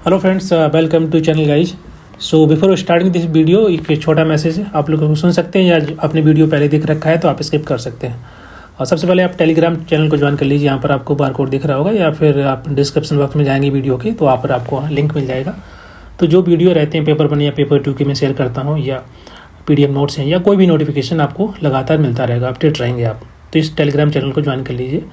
Hello friends, welcome to channel guys. So before starting this video एक छोटा message है, आप लोग सुन सकते हैं या अपने वीडियो पहले देख रखा है तो आप स्किप कर सकते हैं। और सबसे पहले आप टेलीग्राम चैनल को ज्वाइन कर लीजिए। यहाँ पर आपको बार कोड दिख रहा होगा या फिर आप डिस्क्रिप्शन बॉक्स में जाएंगे वीडियो के तो वहाँ पर आपको लिंक मिल जाएगा। तो जो वीडियो रहते हैं पेपर 1 या पेपर 2 के मैं शेयर करता हूँ या PDF नोट्स हैं या कोई भी नोटिफिकेशन आपको लगातार मिलता रहेगा, अपडेट रहेंगे आप। तो इस टेलीग्राम चैनल को ज्वाइन कर लीजिए।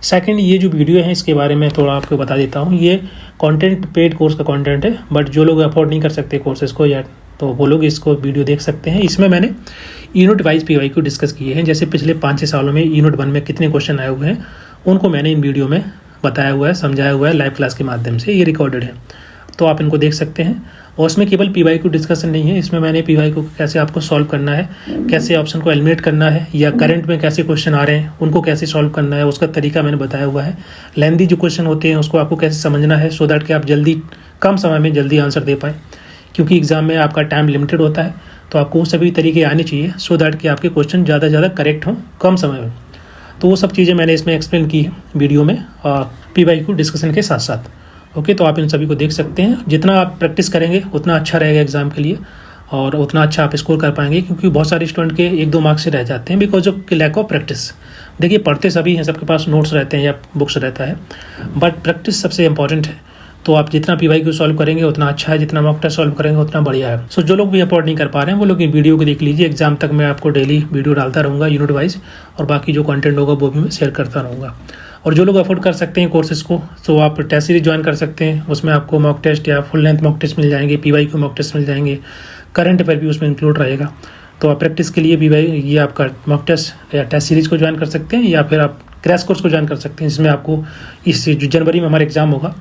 सेकंड, ये जो वीडियो है इसके बारे में थोड़ा आपको बता देता हूँ। ये कंटेंट पेड कोर्स का कंटेंट है, बट जो लोग अफोर्ड नहीं कर सकते कोर्सेज को या तो वो लोग इसको वीडियो देख सकते हैं। इसमें मैंने यूनिट वाइज PYQ डिस्कस किए हैं। जैसे पिछले 5-6 सालों में यूनिट 1 में कितने क्वेश्चन आए हुए हैं उनको मैंने इन वीडियो में बताया हुआ है, समझाया हुआ है लाइव क्लास के माध्यम से। ये रिकॉर्डेड है तो आप इनको देख सकते हैं। और उसमें केवल PYQ डिस्कशन नहीं है, इसमें मैंने PYQ को कैसे आपको सॉल्व करना है, कैसे ऑप्शन को एलिमिनेट करना है या करंट में कैसे क्वेश्चन आ रहे हैं उनको कैसे सॉल्व करना है उसका तरीका मैंने बताया हुआ है। लेंदी जो क्वेश्चन होते हैं उसको आपको कैसे समझना है सो दैट कि आप जल्दी कम समय में जल्दी आंसर दे पाएँ, क्योंकि एग्जाम में आपका टाइम लिमिटेड होता है। तो आपको वो सभी तरीके आने चाहिए सो दैट कि आपके क्वेश्चन ज़्यादा से ज़्यादा करेक्ट हों कम समय में। तो वो सब चीज़ें मैंने इसमें एक्सप्लेन की है वीडियो में PYQ डिस्कशन के साथ साथ। ओके, तो आप इन सभी को देख सकते हैं। जितना आप प्रैक्टिस करेंगे उतना अच्छा रहेगा एग्जाम के लिए और उतना अच्छा आप स्कोर कर पाएंगे, क्योंकि बहुत सारे स्टूडेंट के 1-2 मार्क्स से रह जाते हैं because of lack of practice. देखिए, पढ़ते सभी हैं, सबके पास नोट्स रहते हैं या बुक्स रहता है, बट प्रैक्टिस सबसे इंपॉर्टेंट है। तो आप जितना PYQ सॉल्व करेंगे उतना अच्छा है, जितना मॉक टेस्ट सॉल्व करेंगे उतना बढ़िया है। सो जो लोग भी अफोर्ड नहीं कर पा रहे हैं वो लोग इन वीडियो को देख लीजिए। एग्जाम तक मैं आपको डेली वीडियो डालता रहूँगा यूनिट वाइज, और बाकी जो कंटेंट होगा वो भी मैं शेयर करता रहूँगा। और जो लोग अफोर्ड कर सकते हैं कोर्सेज को तो आप टेस्ट सीरीज ज्वाइन कर सकते हैं। उसमें आपको मॉक टेस्ट या फुल लेंथ मॉक टेस्ट मिल जाएंगे, PYQ मॉक टेस्ट मिल जाएंगे, करंट अफेयर भी उसमें इंक्लूड रहेगा। तो आप प्रैक्टिस के लिए भी ये आपका मॉक टेस्ट या टेस्ट सीरीज को ज्वाइन कर सकते हैं, या फिर आप क्रैश कोर्स को ज्वाइन कर सकते हैं, जिसमें आपको इस जो जनवरी में हमारा एग्जाम होगा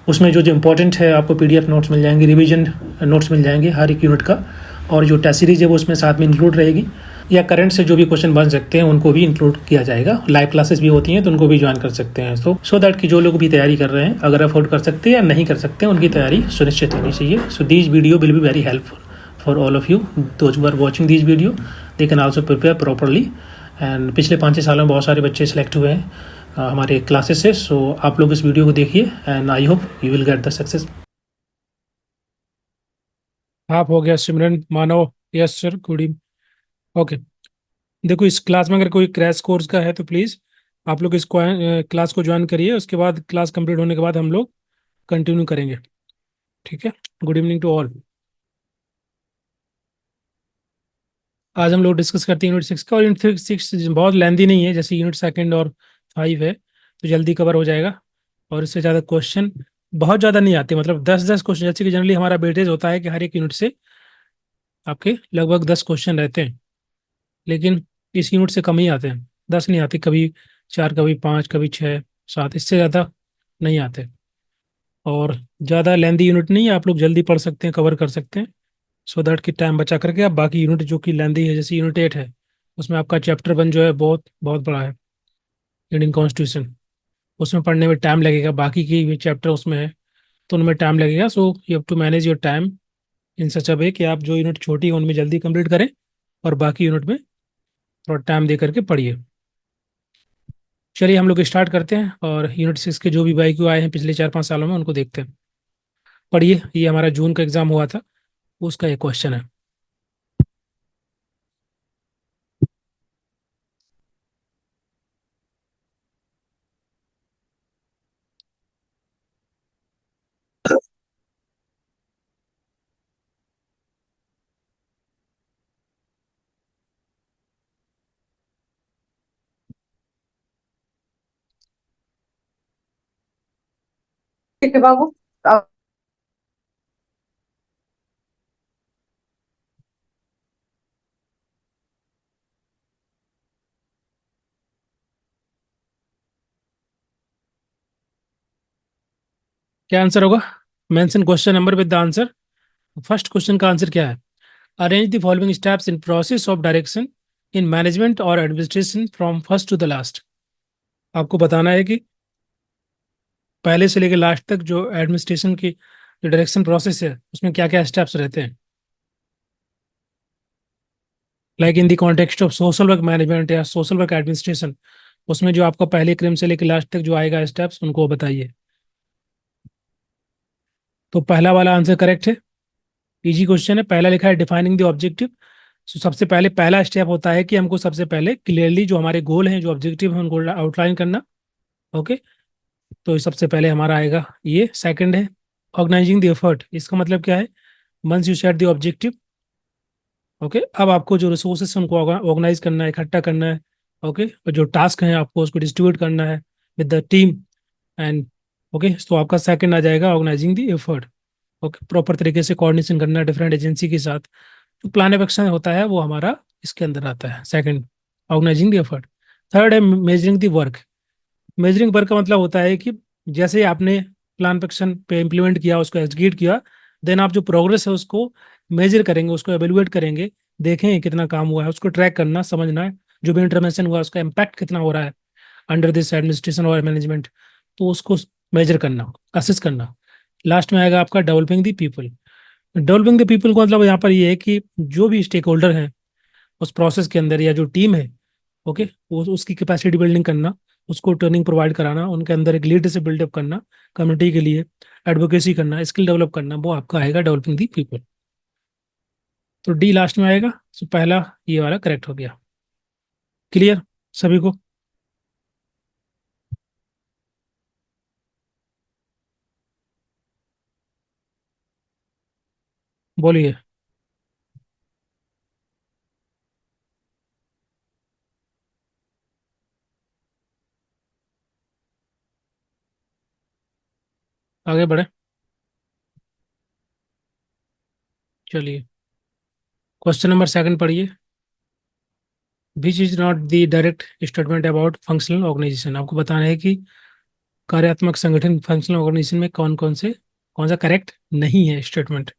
उसमें जो इंपॉर्टेंट है आपको PDF नोट्स मिल जाएंगे, रिवीजन नोट्स मिल जाएंगे हर एक यूनिट का, और जो टेस्ट सीरीज है वो उसमें साथ में इंक्लूड रहेगी। या करंट से जो भी क्वेश्चन बन सकते हैं उनको भी इंक्लूड किया जाएगा। लाइव क्लासेस भी होती हैं तो उनको भी ज्वाइन कर सकते हैं। तो सो दैट कि जो लोग भी तैयारी कर रहे हैं, अगर अफोर्ड कर सकते हैं या नहीं कर सकते हैं, उनकी तैयारी सुनिश्चित होनी चाहिए। So these video will be very helpful for all of you those who are watching this video. They can also prepare properly. And पिछले 5-6 सालों में बहुत सारे बच्चे सेलेक्ट हुए हैं हमारे क्लासेस से। सो आप लोग इस वीडियो को देखिए and I hope you will get the success. आप हो गया Simran Manav. Yes sir, good evening. Okay, देखो इस क्लास में अगर कोई क्रैश कोर्स का है तो प्लीज़ आप लोग इस क्लास को ज्वाइन करिए। उसके बाद क्लास कंप्लीट होने के बाद हम लोग कंटिन्यू करेंगे। ठीक है, गुड इवनिंग टू ऑल। आज हम लोग डिस्कस करते हैं यूनिट 6 का। और यूनिट 6 बहुत लेंदी नहीं है, जैसे यूनिट 2 और 5 है, तो जल्दी कवर हो जाएगा। और इससे ज़्यादा क्वेश्चन बहुत ज़्यादा नहीं आते, मतलब 10-10 क्वेश्चन। जैसे कि जनरली हमारा वेटेज होता है कि हर एक यूनिट से आपके लगभग 10 क्वेश्चन रहते हैं, लेकिन इस यूनिट से कम ही आते हैं। 10 नहीं आते, कभी 4, कभी 5, कभी 6, 7, इससे ज़्यादा नहीं आते। और ज़्यादा लेंदी यूनिट नहीं है, आप लोग जल्दी पढ़ सकते हैं, कवर कर सकते हैं। सो दैट कि टाइम बचा करके आप बाकी यूनिट जो कि लेंदी है, जैसे यूनिट 8 है, उसमें आपका चैप्टर 1 जो है बहुत बहुत बड़ा है, इंडियन कॉन्स्टिट्यूशन। उसमें पढ़ने में टाइम लगेगा, बाकी की भी चैप्टर उसमें है तो उनमें टाइम लगेगा। So you have to manage your time in such a way कि आप जो यूनिट छोटी है उनमें जल्दी कंप्लीट करें और बाकी यूनिट में थोड़ा टाइम दे करके पढ़िए। चलिए हम लोग स्टार्ट करते हैं और यूनिट 6 के जो भी YQ आए हैं पिछले 4-5 सालों में उनको देखते हैं। पढ़िए, ये हमारा जून का एग्जाम हुआ था, उसका एक क्वेश्चन है। ठीक है बाबू। अब क्या आंसर होगा? Mention question number with the answer. First question का आंसर क्या है? Arrange the following steps in process of direction in management और administration from first to the last. आपको बताना है कि पहले से लेकर लास्ट तक जो एडमिनिस्ट्रेशन की जो डायरेक्शन प्रोसेस है उसमें क्या क्या स्टेप्स रहते हैं। Like in the context of social work management या सोशल वर्क एडमिनिस्ट्रेशन, उसमें जो आपका पहले क्रम से लेकर लास्ट तक जो आएगा स्टेप्स उनको बताइए। तो पहला वाला आंसर करेक्ट है, इजी क्वेश्चन है। पहला लिखा है डिफाइनिंग द ऑब्जेक्टिव। तो सबसे पहले पहला स्टेप होता है कि हमको सबसे पहले क्लियरली जो हमारे गोल हैं, जो ऑब्जेक्टिव हैं, उनको आउटलाइन करना। ओके, तो ये सबसे पहले हमारा आएगा ये। सेकंड है ऑर्गेनाइजिंग द एफर्ट। इसका मतलब क्या है, once you set the objective, okay, अब आपको जो रिसोर्सेस हैं उनको ऑर्गेनाइज करना है, इकट्ठा करना है। ओके, और जो टास्क हैं आपको उसको डिस्ट्रीब्यूट करना है with the team and okay. तो आपका सेकंड आ जाएगा organising the effort. Okay, proper तरीके से कोऑर्डिनेशन करना है डिफरेंट एजेंसी के साथ। जो प्लान ऑफ एक्शन होता है वो हमारा इसके अंदर आता है, second organizing the effort. Third है measuring the work. Measuring work का मतलब होता है कि जैसे आपने प्लान ऑफ एक्शन पे इम्प्लीमेंट किया, उसको एग्जीक्यूट किया, देन आप जो प्रोग्रेस है उसको मेजर करेंगे, उसको एवेलुएट करेंगे, देखें कितना काम हुआ है, उसको ट्रैक करना, समझना है जो भी इंटरवेंशन हुआ उसका इम्पैक्ट कितना हो रहा है अंडर दिस एडमिनिस्ट्रेशन और मैनेजमेंट, तो उसको मेजर करना, असेस करना। लास्ट में आएगा आपका developing the people. Developing the people का मतलब यहाँ पर ये है कि जो भी स्टेक होल्डर हैं उस प्रोसेस के अंदर या जो टीम है, ओके, वो उसकी कैपेसिटी बिल्डिंग करना, उसको ट्रेनिंग प्रोवाइड कराना, उनके अंदर एक लीडरशिप बिल्डअप करना, कम्युनिटी के लिए एडवोकेसी करना, स्किल डेवलप करना, वो आपका आएगा डेवलपिंग दी पीपल। तो डी लास्ट में आएगा। तो पहला ये वाला करेक्ट हो गया। क्लियर सभी को? बोलिए। आगे बढ़े, चलिए क्वेश्चन नंबर सेकंड पढ़िए। Which is not the direct statement about functional organisation. आपको बताना है कि कार्यात्मक संगठन फंक्शनल ऑर्गेनाइजेशन में कौन सा करेक्ट नहीं है स्टेटमेंट।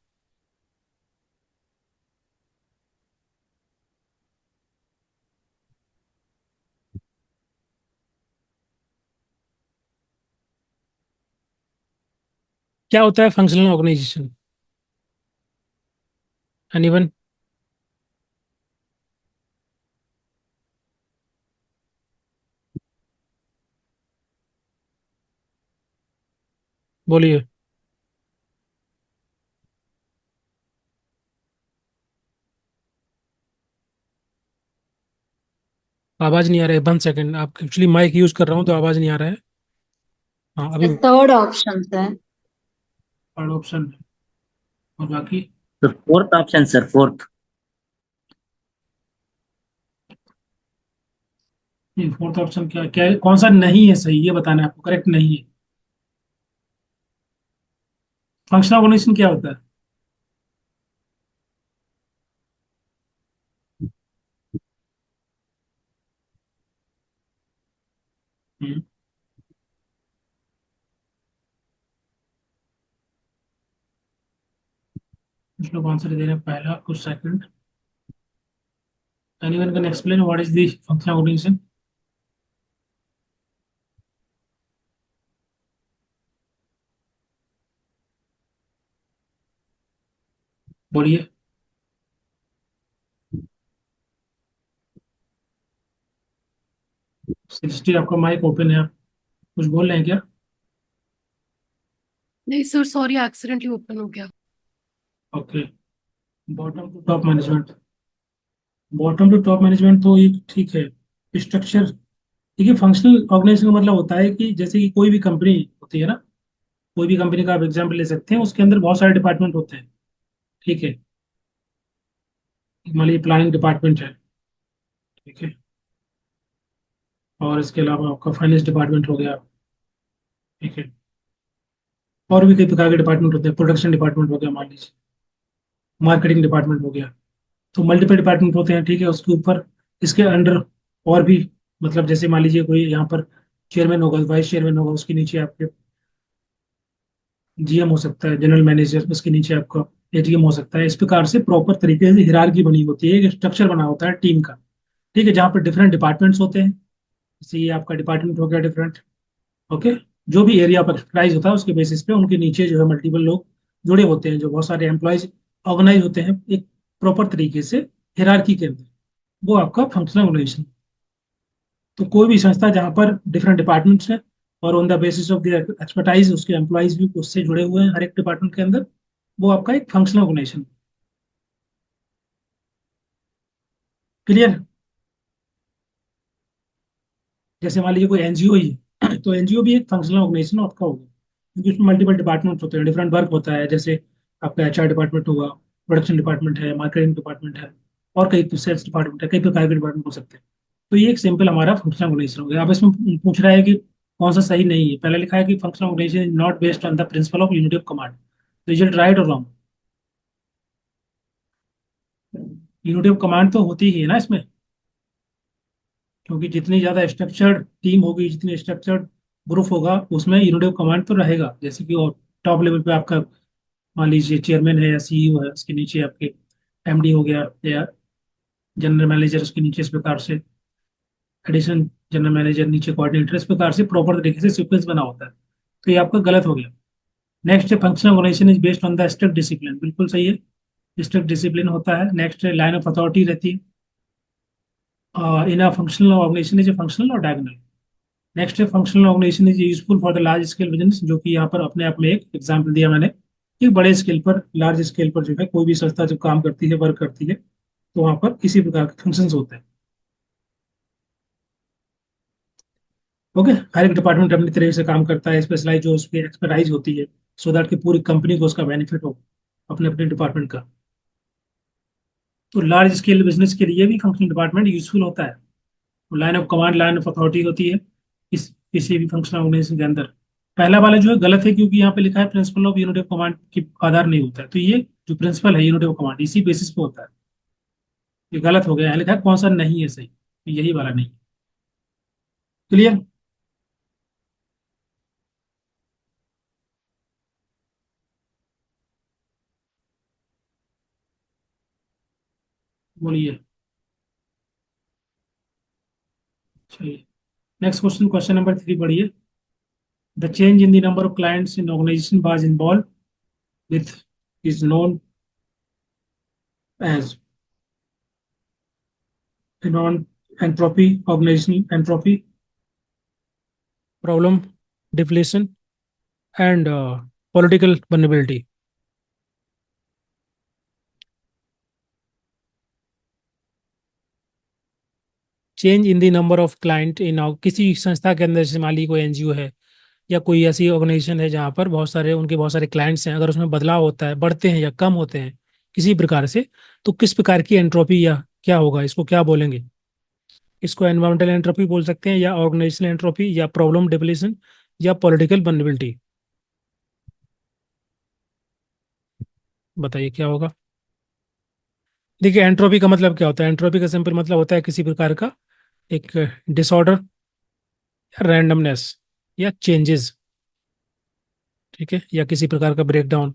क्या होता है फंक्शनल ऑर्गेनाइजेशन? एनीवन? बोलिए। आवाज नहीं आ रहा है, 1 सेकंड, आप एक्चुअली माइक यूज कर रहा हूँ तो आवाज नहीं आ रहा है। हाँ अभी। थर्ड ऑप्शन है। थर्ड ऑप्शन और बाकी? Sir fourth option sir, fourth. नहीं, फोर्थ ऑप्शन क्या क्या है? कौन सा नहीं है सही, ये बताना है आपको, करेक्ट नहीं है। फंक्शनल ऑर्गेनाइजेशन क्या होता है? हम्म, कुछ लोग आंसर दे रहे हैं, पहला कुछ second. Anyone can explain what is the functional organisation? बोलिए। सृष्टि आपका माइक ओपन है, आप कुछ बोल रहे हैं क्या? नहीं सर, सॉरी, एक्सीडेंटली ओपन हो गया। Okay. Bottom to top management. Bottom to top management तो ये ठीक है, स्ट्रक्चर। देखिए, फंक्शनल ऑर्गेनाइजेशन का मतलब होता है कि जैसे कि कोई भी कंपनी होती है ना, कोई भी कंपनी का आप एग्जाम्पल ले सकते हैं, उसके अंदर बहुत सारे डिपार्टमेंट होते हैं। ठीक है, मान लीजिए प्लानिंग डिपार्टमेंट है, ठीक है, और इसके अलावा आपका फाइनेंस डिपार्टमेंट हो गया, ठीक है, और भी कई प्रकार के डिपार्टमेंट होते हैं, प्रोडक्शन डिपार्टमेंट हो गया मान लीजिए, मार्केटिंग डिपार्टमेंट हो गया। तो मल्टीपल डिपार्टमेंट होते हैं, ठीक है। उसके ऊपर इसके अंडर और भी, मतलब जैसे मान लीजिए कोई यहाँ पर चेयरमैन होगा, वाइस चेयरमैन होगा, उसके नीचे आपके जीएम हो सकता है, जनरल मैनेजर, उसके नीचे आपका एजीएम हो सकता है। इस प्रकार से प्रॉपर तरीके से हिरार्की बनी होती है, एक स्ट्रक्चर बना होता है टीम का, ठीक है, जहाँ पर डिफरेंट डिपार्टमेंट्स होते हैं। जैसे ये आपका डिपार्टमेंट हो गया डिफरेंट, ओके। जो भी एरिया ऑफ एक्सपर्टाइज होता है उसके बेसिस पे उनके नीचे जो है मल्टीपल लोग जुड़े होते हैं, जो बहुत सारे एम्प्लॉयज ऑर्गेनाइज होते हैं एक प्रॉपर तरीके से हिरार्की के अंदर, वो आपका फंक्शनल ऑर्गेनाइजेशन। तो कोई भी संस्था जहाँ पर डिफरेंट डिपार्टमेंट्स हैं और on the basis of their expertise उसके एम्प्लॉइज भी उससे जुड़े हुए हैं हर एक डिपार्टमेंट के अंदर, वो आपका एक फंक्शनल ऑर्गेनाइजेशन। क्लियर? जैसे मान लीजिए कोई एनजीओ ही है तो एनजीओ भी एक फंक्शनल ऑर्गेनाइजेशन आपका होगा, क्योंकि उसमें मल्टीपल डिपार्टमेंट होते हैं, डिफरेंट वर्क होता है। जैसे आपका एचआर डिपार्टमेंट हुआ, प्रोडक्शन डिपार्टमेंट है, मार्केटिंग डिपार्टमेंट है, और कई सेल्स डिपार्टमेंट है, कई प्रकार के डिपार्टमेंट हो सकते हैं। तो ये एक सिंपल हमारा फंक्शनल ऑर्गेनाइजेशन हो गया। अब इसमें पूछ रहा है कि कौन सा सही नहीं है। पहले लिखा है कि functional organisation is not based on the principle of unity of command. तो इज इट राइट और रॉन्ग? यूनिटी ऑफ कमांड तो होती ही है ना इसमें, क्योंकि जितनी ज्यादा स्ट्रक्चर्ड टीम होगी, जितनी स्ट्रक्चर्ड ग्रुप होगा, उसमें यूनिटी ऑफ कमांड तो रहेगा। जैसे कि टॉप लेवल पे आपका मान लीजिए चेयरमैन है या सीईओ है, उसके नीचे आपके एमडी हो गया, या जनरल मैनेजर उसके नीचे, इस प्रकार से एडिशनल जनरल मैनेजर नीचे कोऑर्डिनेटर, इस प्रकार से प्रॉपर तरीके से सीक्वेंस बना होता है। तो ये आपका गलत हो गया। नेक्स्ट है functional organisation is based on the strict discipline. बिल्कुल सही है, स्ट्रिक्ट डिसिप्लिन होता है। नेक्स्ट है लाइन ऑफ अथॉरिटी रहती है in a functional organisation is a functional और डायगोनल। नेक्स्ट है functional organisation is useful for the large scale business, जो कि यहाँ पर अपने आप में एक एग्जाम्पल दिया मैंने कि बड़े स्केल पर, लार्ज स्केल पर जो है कोई भी संस्था जब काम करती है, वर्क करती है, तो वहां पर इसी प्रकार के फंक्शंस होते हैं। ओके, हर एक डिपार्टमेंट अपनी तरह से काम करता है, स्पेशलाइज जो उसकी एक्सपर्टाइज होती है, सो दैट कि पूरी कंपनी को उसका बेनिफिट हो अपने अपने डिपार्टमेंट का। तो लार्ज स्केल बिजनेस के लिए भी फंक्शनल डिपार्टमेंट यूजफुल होता है। Line of command, line of authority होती है इस किसी भी फंक्शनल ऑर्गेनाइजेशन के अंदर। पहला वाला जो है गलत है, क्योंकि यहाँ पे लिखा है principal of unity of command की आधार नहीं होता है। तो ये जो प्रिंसिपल है यूनिटी ऑफ कमांड, इसी बेसिस पे होता है। ये गलत हो गया। यहाँ लिखा है कौन सा नहीं है सही, तो यही वाला नहीं। क्लियर? बोलिए। चलिए नेक्स्ट क्वेश्चन, क्वेश्चन नंबर 3 पढ़िए। The change in the number of clients in organisation was involve with is known as non entropy, organisational entropy. problem, deflation, and political vulnerability. Change in the number of client in किसी संस्था के अंदर, जैसे मान लीजिए कोई NGO है या कोई ऐसी ऑर्गेनाइजेशन है जहाँ पर बहुत सारे उनके बहुत सारे क्लाइंट्स हैं, अगर उसमें बदलाव होता है, बढ़ते हैं या कम होते हैं किसी प्रकार से, तो किस प्रकार की एंट्रोपी या क्या होगा, इसको क्या बोलेंगे? इसको एनवायरमेंटल एंट्रोपी बोल सकते हैं, या ऑर्गेनाइजेशनल एंट्रोपी, या प्रॉब्लम डिप्लेशन, या पॉलिटिकल वल्नरेबिलिटी। बताइए क्या होगा। देखिए एंट्रोपी का मतलब क्या होता है? एंट्रोपी का सिंपल मतलब होता है किसी प्रकार का एक डिसऑर्डर या रैंडमनेस या चेंजेस, ठीक है, या किसी प्रकार का ब्रेकडाउन।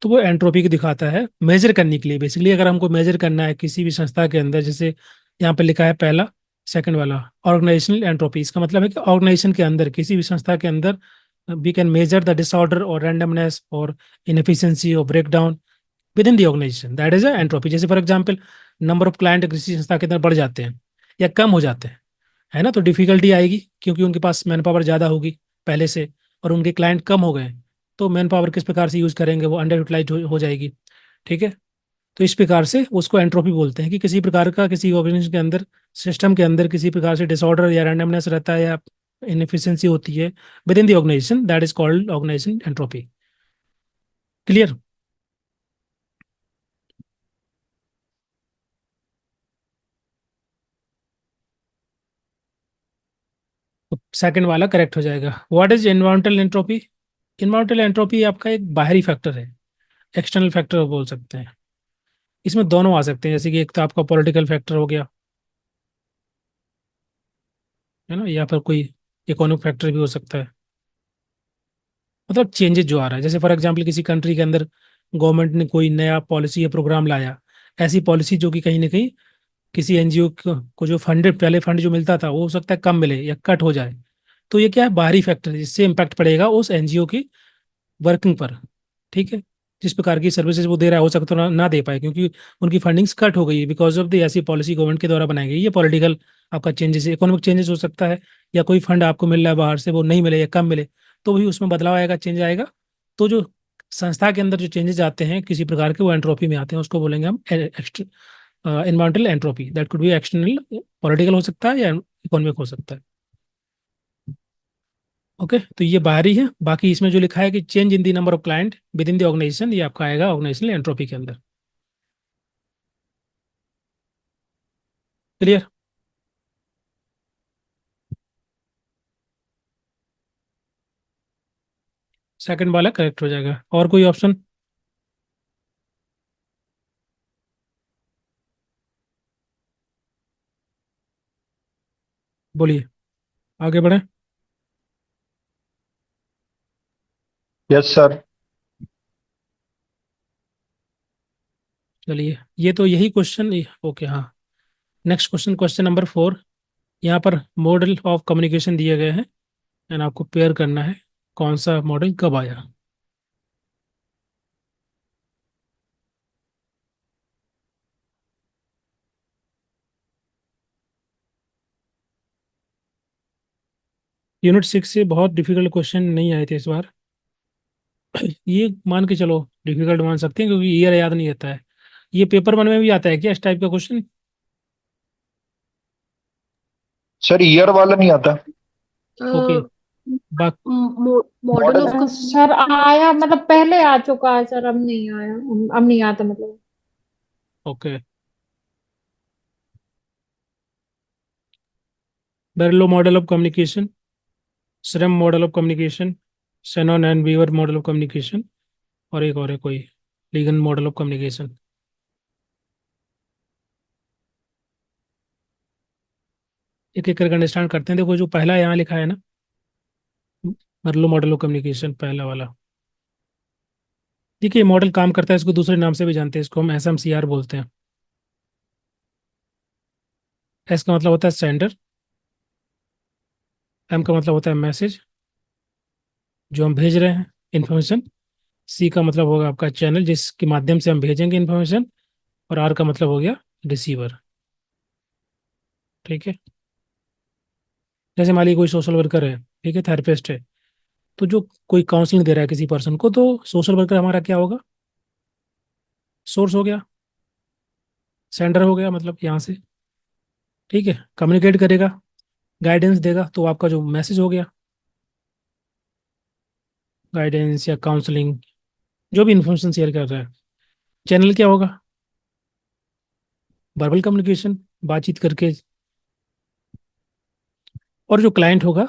तो वो एंट्रोपी को दिखाता है मेजर करने के लिए। बेसिकली अगर हमको मेजर करना है किसी भी संस्था के अंदर, जैसे यहाँ पे लिखा है पहला, सेकंड वाला ऑर्गेनाइजेशनल एंट्रोपी, इसका मतलब है कि ऑर्गेनाइजेशन के अंदर, किसी भी संस्था के अंदर we can measure the disorder और रैंडमनेस और इनएफिशिएंसी और breakdown within the organisation, that is a entropy. जैसे for example number of client किसी संस्था के अंदर बढ़ जाते हैं या कम हो जाते हैं, है ना, तो डिफिकल्टी आएगी, क्योंकि उनके पास मैन पावर ज़्यादा होगी पहले से, और उनके क्लाइंट कम हो गए, तो मैन पावर किस प्रकार से यूज़ करेंगे, वो अंडर यूटिलाइज हो जाएगी। ठीक है, तो इस प्रकार से उसको एंट्रोपी बोलते हैं कि किसी प्रकार का किसी ऑर्गेनाइजेशन के अंदर, सिस्टम के अंदर किसी प्रकार से डिसऑर्डर या रैंडमनेस रहता है या इनएफिशिएंसी होती है within the organisation, that is called organisation entropy. Clear? Second वाला करेक्ट हो जाएगा। What is environmental entropy? Environmental entropy आपका एक बाहरी फैक्टर है, एक्सटर्नल फैक्टर बोल सकते हैं। इसमें दोनों आ सकते हैं, जैसे कि एक तो आपका पॉलिटिकल फैक्टर हो गया, है ना, या फिर कोई इकोनॉमिक फैक्टर भी हो सकता है। मतलब चेंजेस जो आ रहा है, जैसे फॉर एग्जांपल किसी कंट्री के अंदर गवर्नमेंट ने कोई नया पॉलिसी या प्रोग्राम लाया, ऐसी पॉलिसी जो कि कहीं ना कहीं किसी एनजीओ को जो फंड, पहले फंड जो मिलता था, वो हो सकता है कम मिले या कट हो जाए। तो ये क्या है? बाहरी फैक्टर है, जिससे इम्पैक्ट पड़ेगा उस एनजीओ की वर्किंग पर। ठीक है, जिस प्रकार की सर्विसेज वो दे रहा है हो सकता है ना दे पाए, क्योंकि उनकी फंडिंग्स कट हो गई है बिकॉज ऑफ द ऐसी पॉलिसी गवर्नमेंट के द्वारा बनाई गई है। पॉलिटिकल आपका चेंजेस, इकोनॉमिक चेंजेस हो सकता है, या कोई फंड आपको मिल रहा है बाहर से वो नहीं मिले या कम मिले, तो भी उसमें बदलाव आएगा, चेंज आएगा। तो जो संस्था के अंदर जो चेंजेस आते हैं किसी प्रकार के, वो एंट्रोपी में आते हैं, उसको बोलेंगे हम environmental entropy. That could be external, political हो सकता है या इकोनॉमिक हो सकता है। ओके, तो ये बाहरी है। बाकी इसमें जो लिखा है कि change in the number of client within the organisation, ये आपका आएगा ऑर्गेनाइजेशनल एंट्रोपी के अंदर। क्लियर? सेकंड वाला करेक्ट हो जाएगा। और कोई ऑप्शन? बोलिए, आगे बढ़े। Yes sir. चलिए, ये तो यही क्वेश्चन। ओके, हाँ। Next question, question number 4। यहाँ पर मॉडल ऑफ कम्युनिकेशन दिए गए हैं एंड आपको पेयर करना है कौन सा मॉडल कब आया। यूनिट 6 से बहुत डिफिकल्ट क्वेश्चन नहीं आए थे इस बार। ये मान के चलो डिफिकल्ट मान सकते हैं, क्योंकि ईयर याद नहीं रहता है। ये पेपर वन में भी आता है क्या इस टाइप का क्वेश्चन? सर ईयर वाला नहीं आता। ओके। बाक मॉडल मॉडल। ऑफ सर आया, मतलब पहले आ चुका है सर, अब नहीं आया, अब नहीं आता मतलब। Okay. Berlo model of communication, Schramm model of communication, Shannon and Weaver model of communication, और एक और है कोई, लीगन मॉडल ऑफ कम्युनिकेशन। एक एक करके अंडरस्टैंड करते हैं। देखो, जो पहला यहाँ लिखा है ना, बेरलो मॉडल ऑफ कम्युनिकेशन, पहला वाला, देखिए मॉडल काम करता है, इसको दूसरे नाम से भी जानते हैं, इसको हम SMCR बोलते हैं। एस का मतलब होता है सेंडर, एम का मतलब होता है मैसेज, जो हम भेज रहे हैं इन्फॉर्मेशन, सी का मतलब होगा आपका चैनल जिसके माध्यम से हम भेजेंगे इन्फॉर्मेशन, और आर का मतलब हो गया रिसीवर। ठीक है। जैसे मान लीजिए कोई सोशल वर्कर है, ठीक है, थेरेपिस्ट है, तो जो कोई काउंसलिंग दे रहा है किसी पर्सन को, तो सोशल वर्कर हमारा क्या होगा? सोर्स हो गया, सेंडर हो गया, मतलब यहाँ से। ठीक है, कम्युनिकेट करेगा, गाइडेंस देगा, तो आपका जो मैसेज हो गया, गाइडेंस या काउंसलिंग, जो भी इन्फॉर्मेशन शेयर कर रहा है। चैनल क्या होगा? वर्बल कम्युनिकेशन, बातचीत करके। और जो क्लाइंट होगा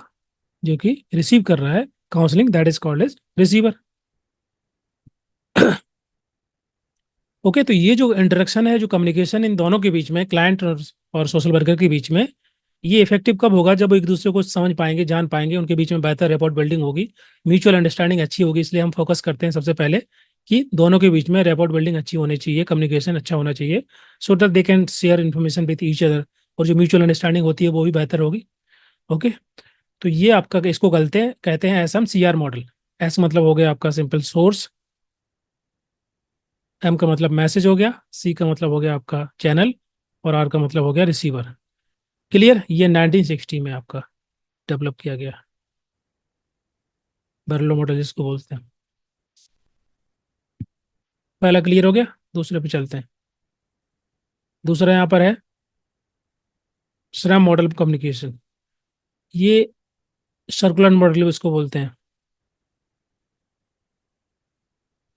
जो कि रिसीव कर रहा है counselling, that is called as receiver. Okay, तो ये जो इंटरेक्शन है, जो कम्युनिकेशन इन दोनों के बीच में, क्लाइंट और सोशल वर्कर के बीच में, ये इफेक्टिव कब होगा? जब वो एक दूसरे को समझ पाएंगे, जान पाएंगे, उनके बीच में बेहतर रैपोर्ट बिल्डिंग होगी, म्यूचुअल अंडरस्टैंडिंग अच्छी होगी। इसलिए हम फोकस करते हैं सबसे पहले कि दोनों के बीच में रैपोर्ट बिल्डिंग अच्छी होनी चाहिए, कम्युनिकेशन अच्छा होना चाहिए, so that they can share information with each other, और जो म्यूचुअल अंडरस्टैंडिंग होती है वो भी बेहतर होगी। ओके, तो ये आपका, इसको कहते हैं SMCR मॉडल। एस मतलब हो गया आपका सिंपल सोर्स, एम का मतलब मैसेज हो गया, सी का मतलब हो गया आपका चैनल, और आर का मतलब हो गया रिसीवर। क्लियर? ये 1960 में आपका डेवलप किया गया, बर्लो मॉडल जिसको बोलते हैं। पहला क्लियर हो गया, दूसरे पे चलते हैं। दूसरा यहाँ पर है श्रम मॉडल ऑफ कम्युनिकेशन। ये सर्कुलर मॉडल इसको बोलते हैं।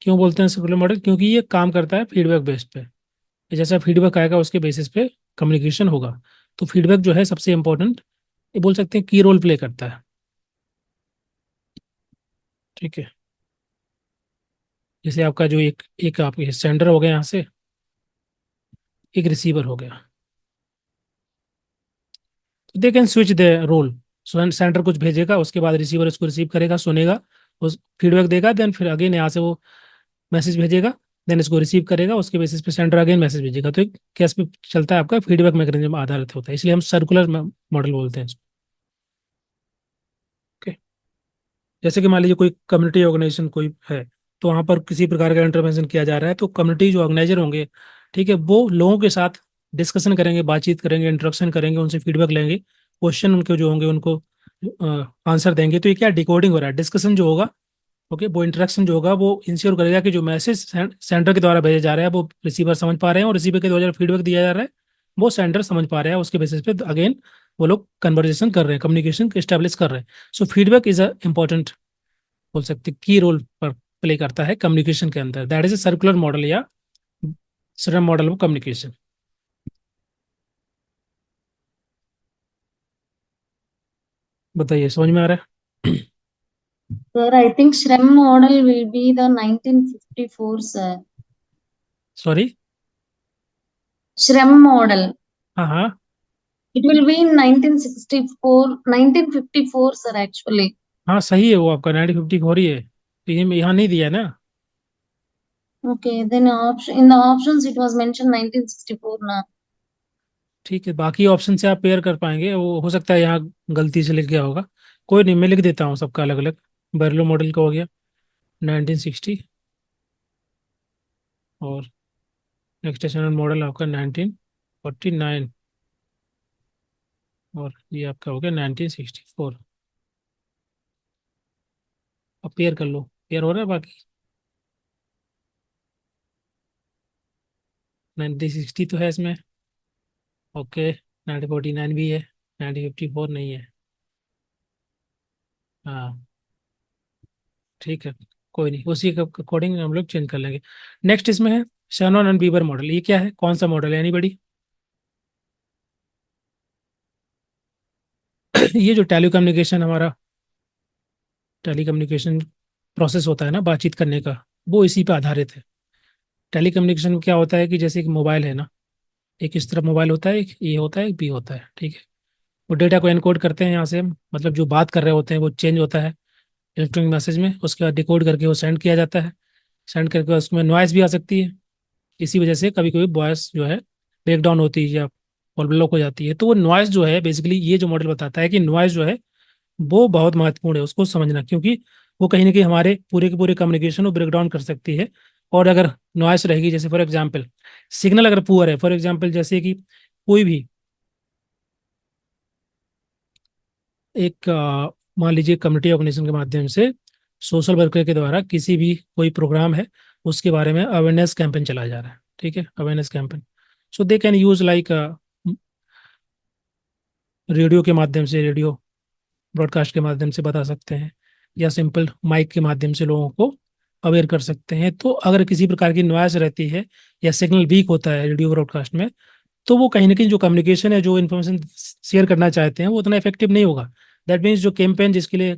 क्यों बोलते हैं सर्कुलर मॉडल? क्योंकि ये काम करता है फीडबैक बेस्ड पे। जैसा फीडबैक आएगा उसके बेसिस पे कम्युनिकेशन होगा। तो फीडबैक जो है सबसे इंपॉर्टेंट, ये बोल सकते हैं की रोल प्ले करता है। ठीक है, जैसे आपका जो एक आपके सेंडर हो गया, यहाँ से एक रिसीवर हो गया, तो they can switch the role. Sender कुछ भेजेगा, उसके बाद रिसीवर उसको रिसीव करेगा, सुनेगा, उस फीडबैक देगा, देन फिर अगेन यहाँ से वो मैसेज भेजेगा, देन इसको रिसीव करेगा, उसके बेसिस पे सेंडर अगेन मैसेज भेजेगा। तो एक केस पे चलता है आपका फीडबैक मैकेनिज्म आधारित होता है, इसलिए हम सर्कुलर मॉडल बोलते हैं इसको। ओके, जैसे कि मान लीजिए कोई कम्युनिटी ऑर्गेनाइजेशन कोई है, तो वहाँ पर किसी प्रकार का इंटरवेंशन किया जा रहा है, तो कम्युनिटी जो ऑर्गेनाइजर होंगे, ठीक है, वो लोगों के साथ डिस्कशन करेंगे, बातचीत करेंगे, इंटरेक्शन करेंगे, उनसे फीडबैक लेंगे, क्वेश्चन उनके जो होंगे उनको आंसर देंगे। तो ये क्या डिकोडिंग हो रहा है, डिस्कशन जो होगा, ओके, वो इंटरेक्शन जो होगा वो इंश्योर करेगा कि जो मैसेज सेंटर के द्वारा भेजा जा रहा है वो रिसीवर समझ पा रहे हैं, और रिसीवर के द्वारा फीडबैक दिया जा रहा है वो सेंटर समझ पा रहा है। उसके बेसिस पे अगेन वो लोग कन्वर्जेशन कर रहे हैं, कम्युनिकेशन स्टैब्लिश कर रहे हैं। सो फीडबैक इज अ इम्पॉर्टेंट, बोल सकते की रोल पर प्ले करता है कम्युनिकेशन के अंदर। That is a circular model या सरल मॉडल ऑफ कम्युनिकेशन। बताइए, समझ में आ रहा है? Sir, I think Shrem model will be the 1954, sir. Sorry. Shrem model. हाँ हाँ It will be in 1964, 1954, sir, actually. हाँ, सही है, वो आपका 90-50 हो रही है, तो ये यहाँ नहीं दिया है ना। Okay, then option in the options it was mentioned 1964 na. ठीक है, बाकी ऑप्शन से आप पेयर कर पाएंगे, वो हो सकता है यहाँ गलती से लिख गया होगा। कोई नहीं, मैं लिख देता हूँ सबका अलग अलग। बर्लो मॉडल का हो गया 1960, और नेक्स्ट स्टैंडर्ड मॉडल आपका 1949, और ये आपका हो गया 1964। अब पेयर कर लो, पेयर हो रहा है बाकी। 1960 तो है इसमें, ओके। 1949 भी है, 1954 नहीं है। हाँ, ठीक है, कोई नहीं, उसी के अकॉर्डिंग हम लोग चेंज कर लेंगे। नेक्स्ट इसमें है शैनॉन एंड बीबर मॉडल। ये क्या है, कौन सा मॉडल है, एनीबडी? ये जो टेलीकम्युनिकेशन हमारा टेलीकम्युनिकेशन प्रोसेस होता है ना, बातचीत करने का, वो इसी पे आधारित है। टेलीकम्युनिकेशन में क्या होता है कि जैसे एक मोबाइल है ना, एक इस तरफ मोबाइल होता है, एक ए होता है, एक बी होता है, ठीक है। वो डेटा को एनकोड करते हैं यहाँ से, मतलब जो बात कर रहे होते हैं वो चेंज होता है इलेक्ट्रॉनिक मैसेज में, उसके बाद डिकोड करके वो सेंड किया जाता है। सेंड करके उसमें नॉइस भी आ सकती है, इसी वजह से कभी कभी वॉइस जो है ब्रेक डाउन होती है या और ब्लॉक हो जाती है। तो वो नॉइस जो है, बेसिकली ये जो मॉडल बताता है कि नॉइस जो है वो बहुत महत्वपूर्ण है, उसको समझना, क्योंकि वो कहीं ना कहीं हमारे पूरे के पूरे कम्युनिकेशन को ब्रेक डाउन कर सकती है। और अगर नॉइस रहेगी, जैसे फॉर एग्जांपल सिग्नल अगर पुअर है, फॉर एग्जांपल जैसे कि कोई भी एक मान लीजिए कम्युनिटी ऑर्गेनाइजेशन के माध्यम से सोशल वर्कर के द्वारा किसी भी कोई प्रोग्राम है उसके बारे में अवेयरनेस कैंपेन चलाया जा रहा है, ठीक है, awareness campaign. So they can use like radio के माध्यम से, रेडियो ब्रॉडकास्ट के माध्यम से बता सकते हैं, या सिंपल माइक के माध्यम से लोगों को अवेयर कर सकते हैं। तो अगर किसी प्रकार की नॉइस रहती है या सिग्नल वीक होता है रेडियो ब्रॉडकास्ट में, तो वो कहीं ना कहीं जो कम्युनिकेशन है, जो इन्फॉर्मेशन शेयर करना चाहते हैं, वो उतना इफेक्टिव नहीं होगा। दैट मीन्स जो कैंपेन जिसके लिए,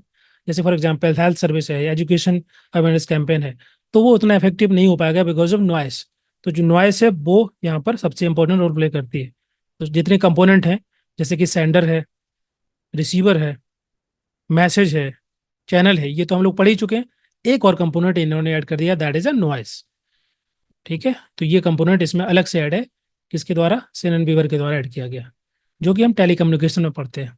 जैसे फॉर एग्जांपल हेल्थ सर्विस है, एजुकेशन अवेयरनेस कैंपेन है, तो वो उतना इफेक्टिव नहीं हो पाएगा बिकॉज ऑफ नॉइस। तो जो नॉइस है वो यहाँ पर सबसे इंपॉर्टेंट रोल प्ले करती है। तो जितने कंपोनेंट हैं, जैसे कि सेंडर है, रिसीवर है, मैसेज है, चैनल है, ये तो हम लोग पढ़ ही चुके हैं। एक और कंपोनेंट इन्होंने ऐड कर दिया, दैट इज अ नॉइस, ठीक है। तो ये कंपोनेंट इसमें अलग से ऐड है, किसके द्वारा, सेनन बीवर के द्वारा ऐड किया गया, जो कि हम टेलीकम्युनिकेशन में पढ़ते हैं।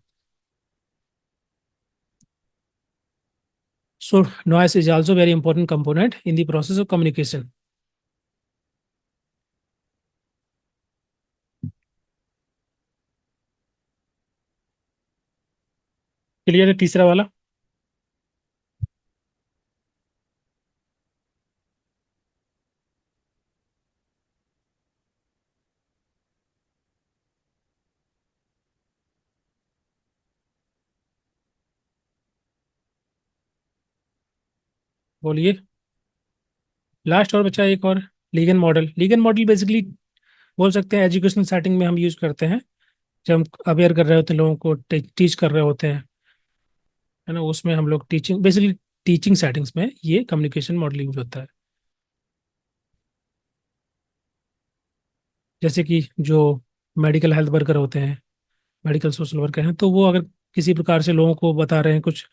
So noise is also very important component in the process of communication. Clear है तीसरा वाला? बोलिए, लास्ट और बचा एक और, लीगन मॉडल। लीगन मॉडल बेसिकली बोल सकते हैं एजुकेशनल सेटिंग में हम यूज करते हैं, जब हम अवेयर कर रहे होते हैं लोगों को, टीच कर रहे होते हैं, है ना, उसमें हम लोग टीचिंग, बेसिकली टीचिंग सेटिंग्स में ये कम्युनिकेशन मॉडल यूज होता है। जैसे कि जो मेडिकल हेल्थ वर्कर होते हैं, मेडिकल सोशल वर्कर हैं, तो वो अगर किसी प्रकार से लोगों को बता रहे हैं, कुछ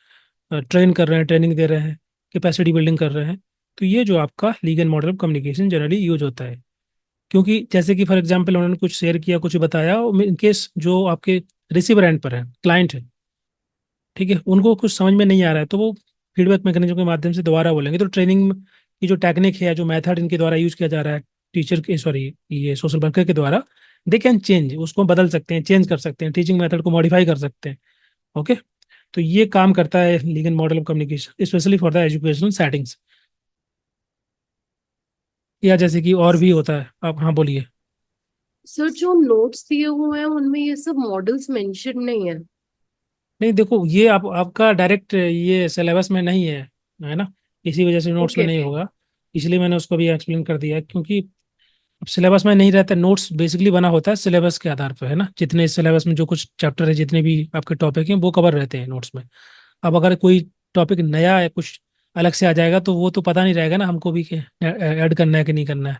ट्रेन कर रहे हैं, ट्रेनिंग दे रहे हैं, कैपेसिटी बिल्डिंग कर रहे हैं, तो ये जो आपका legal model of communication generally use होता है। क्योंकि जैसे कि फॉर एग्जांपल उन्होंने कुछ शेयर किया, कुछ बताया, इन केस जो आपके रिसीवर एंड पर है, क्लाइंट है, ठीक है, उनको कुछ समझ में नहीं आ रहा है, तो वो फीडबैक मैकेनिज्म के माध्यम से दोबारा बोलेंगे, तो ट्रेनिंग कि जो टेक्निक है, जो मेथड इनके द्वारा यूज किया जा रहा है टीचर के, सॉरी, ये सोशल वर्कर के द्वारा, दे कैन चेंज, उसको बदल सकते हैं, चेंज कर सकते हैं, टीचिंग मेथड को मॉडिफाई कर सकते हैं। ओके, तो ये काम करता है legal model of communication specially for the educational settings. या जैसे कि और भी होता है, आप हाँ बोलिए। सर जो नोट्स दिए हुए हैं उनमें ये सब मॉडल्स मेंशन नहीं है। नहीं देखो, ये आपका डायरेक्ट ये सिलेबस में नहीं है ना, इसी वजह से नोट्स में ओके। नहीं होगा। इसलिए मैंने उसको भी एक्सप्लेन कर दिया, क्योंकि अब सिलेबस में नहीं रहता। नोट्स बेसिकली बना होता है सिलेबस के आधार पर, है ना, जितने सिलेबस में जो कुछ चैप्टर है, जितने भी आपके टॉपिक हैं, वो कवर रहते हैं नोट्स में। अब अगर कोई टॉपिक नया है, कुछ अलग से आ जाएगा, तो वो तो पता नहीं रहेगा ना हमको भी कि ऐड करना है कि नहीं करना है।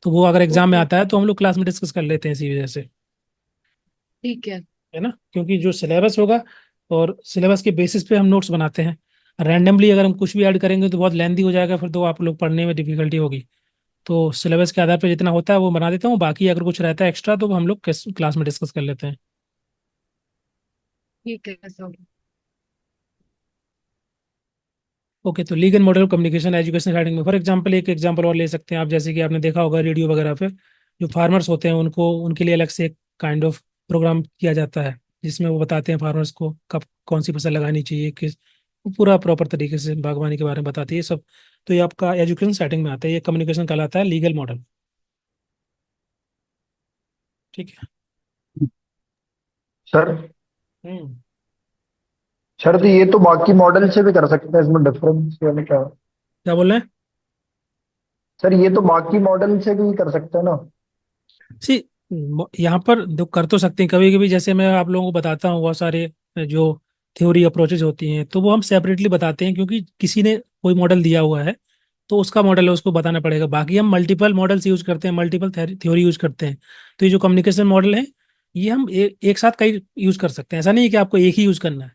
तो वो अगर एग्जाम में ओके। आता है तो हम लोग क्लास में डिस्कस कर लेते हैं इसी वजह से, ठीक है। है ना, क्योंकि जो सिलेबस होगा और सिलेबस के बेसिस पे हम नोट्स बनाते हैं। रैंडमली अगर हम कुछ भी ऐड करेंगे तो बहुत लेंदी हो जाएगा, फिर तो आप लोग पढ़ने में डिफिकल्टी होगी। तो सिलेबस के आधार पर जितना होता है वो बना देता हूँ, बाकी अगर कुछ रहता है एक्स्ट्रा तो हम लोग क्लास में डिस्कस कर लेते हैं। ठीक है सर। ओके, तो legal model communication education writing में फॉर एग्जांपल, एक एग्जांपल और ले सकते हैं आप, जैसे कि आपने देखा होगा रेडियो वगैरह पे जो फार्मर्स होते हैं उनको, उनके लिए अलग से एक काइंड ऑफ प्रोग्राम किया जाता है, जिसमें वो बताते हैं फार्मर्स को कब कौन सी फसल लगानी चाहिए, किस, वो पूरा प्रॉपर तरीके से बागवानी के बारे में बताती है सब। तो ये आपका एजुकेशन सेटिंग में आता है, ये कम्युनिकेशन कहलाता है लीगल मॉडल। ठीक है। सर हम्म। सर तो ये तो बाकी मॉडल से भी कर सकते हैं, इसमें डिफरेंस क्या है? क्या बोल रहे हैं? सर ये तो बाकी मॉडल से भी कर सकते हैं ना? सी, यहाँ पर कर तो सकते हैं कभी कभी, जैसे मैं आप लोगों को बताता हूँ बहुत सारे जो थ्योरी अप्रोचेज होती हैं, तो वो हम सेपरेटली बताते हैं, क्योंकि किसी ने कोई मॉडल दिया हुआ है तो उसका मॉडल है, उसको बताना पड़ेगा। बाकी हम मल्टीपल मॉडल्स यूज करते हैं, मल्टीपल थ्योरी यूज करते हैं। तो ये जो कम्युनिकेशन मॉडल है, ये हम एक साथ कई यूज कर सकते हैं। ऐसा नहीं है कि आपको एक ही यूज करना है,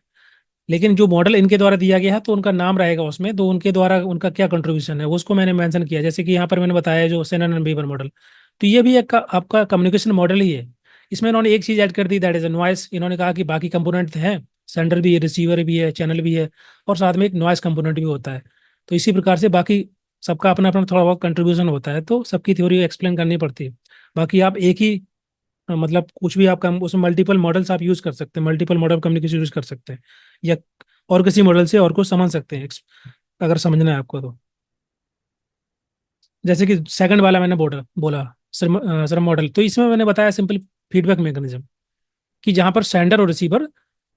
लेकिन जो मॉडल इनके द्वारा दिया गया है तो उनका नाम रहेगा उसमें, तो उनके द्वारा उनका क्या कंट्रीब्यूशन है वो उसको मैंने मेंशन किया। जैसे कि यहाँ पर मैंने बताया जो सेनन एंड बीबर मॉडल, तो ये भी एक आपका कम्युनिकेशन मॉडल ही है। इसमें इन्होंने एक चीज ऐड कर दी, दैट इज नॉइस। इन्होंने कहा कि बाकी कंपोनेंट हैं, सेंडर भी है, रिसीवर भी है, चैनल भी है, और साथ में एक नॉइस कंपोनेंट भी होता है। तो इसी प्रकार से बाकी सबका अपना अपना थोड़ा बहुत कंट्रीब्यूशन होता है, तो सबकी थ्योरी एक्सप्लेन करनी पड़ती है। बाकी आप एक ही मतलब कुछ भी आपका उसमें मल्टीपल मॉडल्स आप यूज कर सकते हैं, मल्टीपल मॉडल कम्युनिकेशन यूज कर सकते हैं, या और किसी मॉडल से और को समझ सकते हैं अगर समझना है आपको तो। जैसे कि सेकंड वाला मैंने बोला बोला सर मॉडल, तो इसमें मैंने बताया सिंपल फीडबैक मैकेनिज्म, कि जहां पर सेंडर और रिसीवर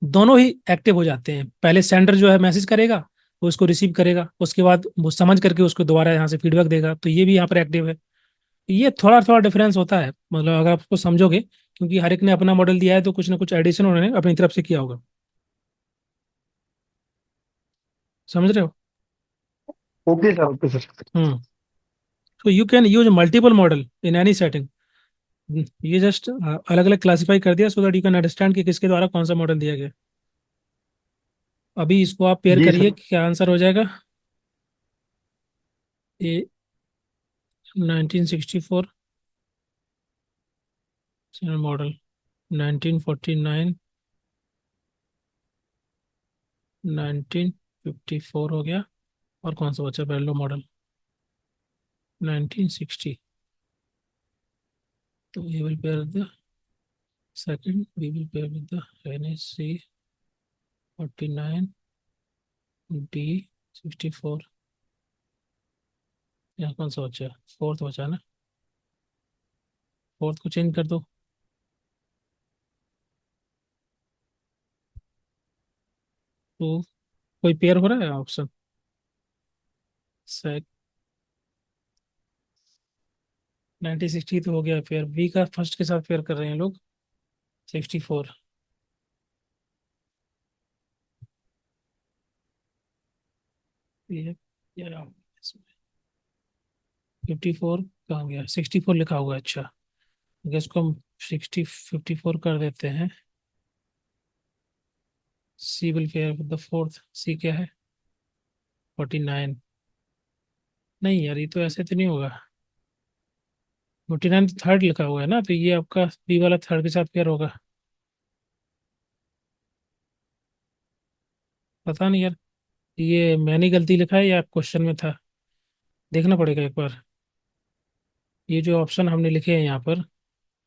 दोनों ही एक्टिव हो जाते हैं। पहले सेंडर जो है मैसेज करेगा, वो उसको रिसीव करेगा, उसके बाद वो समझ करके उसको दोबारा यहाँ से फीडबैक देगा, तो ये भी यहाँ पर एक्टिव है। ये थोड़ा थोड़ा डिफरेंस होता है, मतलब अगर आप उसको समझोगे, क्योंकि हर एक ने अपना मॉडल दिया है तो कुछ ना कुछ एडिशन उन्होंने अपनी तरफ से किया होगा। समझ रहे हो? Okay sir, okay sir. Hmm. तो you can use multiple model in any setting. ये जस्ट अलग अलग क्लासिफाई कर दिया so that you can understand कि किसके द्वारा कौन सा मॉडल दिया गया। अभी इसको आप पेयर जी करिए, सर। क्या आंसर हो जाएगा। ए 1964 मॉडल, 1949, 1954 हो गया, और कौन सा बचा बेरलो मॉडल, 1960। तो we will pair the second, we will pair with the NSC 49 D 64। यहाँ कौन सा बचा? फोर्थ बचा ना, फोर्थ को चेंज कर दो। तो कोई पेयर हो रहा है ऑप्शन? सेक 1960 तो हो गया पेयर, बी का फर्स्ट के साथ पेयर कर रहे हैं लोग, 64। ये यार 54 कहाँ गया, 64 लिखा हुआ है, अच्छा। ठीक इसको हम 54 कर देते हैं। C will pair with the fourth, C क्या है, 49। नहीं यार, ये तो ऐसे तो नहीं होगा, 49 थर्ड लिखा हुआ है ना, तो ये आपका बी वाला थर्ड के साथ पेयर होगा। पता नहीं यार, ये मैंने गलती लिखा है या क्वेश्चन में था। देखना पड़ेगा एक बार। ये जो ऑप्शन हमने लिखे हैं यहाँ पर,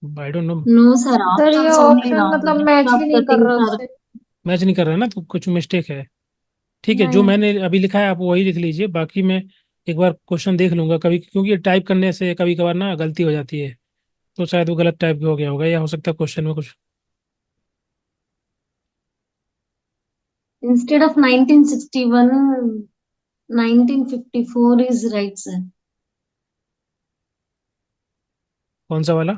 I don't know, No, sir. Sir ये Options only ऑप्शन wrong. मतलब Rest match of he the नहीं कर things रहा are. उससे। मैच नहीं कर रहा है ना, तो कुछ मिस्टेक है। ठीक है, जो नहीं। मैंने अभी लिखा है आप वही लिख लीजिए, बाकी मैं एक बार क्वेश्चन देख लूंगा कभी, क्योंकि टाइप करने से कभी कभार ना गलती हो जाती है, तो शायद वो गलत टाइप हो गया होगा, या हो सकता है क्वेश्चन में कुछ। Instead of 1961, 1954 is right, sir. कौन सा वाला?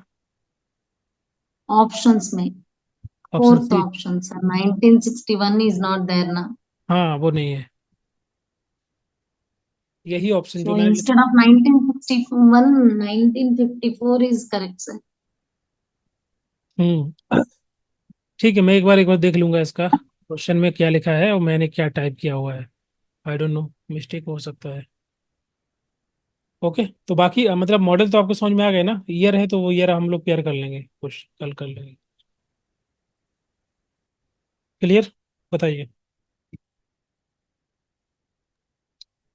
Options में option fourth C? option, sir. 1961 is not there now. हाँ, वो नहीं है, यही ऑप्शन जो So मैंने instead of 1961, 1954 is correct, sir. हम्म, ठीक है, मैं एक बार देख लूंगा इसका क्वेश्चन में क्या लिखा है और मैंने क्या टाइप किया हुआ है। आई डोंट नो, मिस्टेक हो सकता है। ओके, तो बाकी मतलब मॉडल तो आपको समझ में आ गए ना, ईयर है तो वो ईयर हम लोग पेयर कर लेंगे, कुछ कल कर लेंगे। क्लियर? बताइए।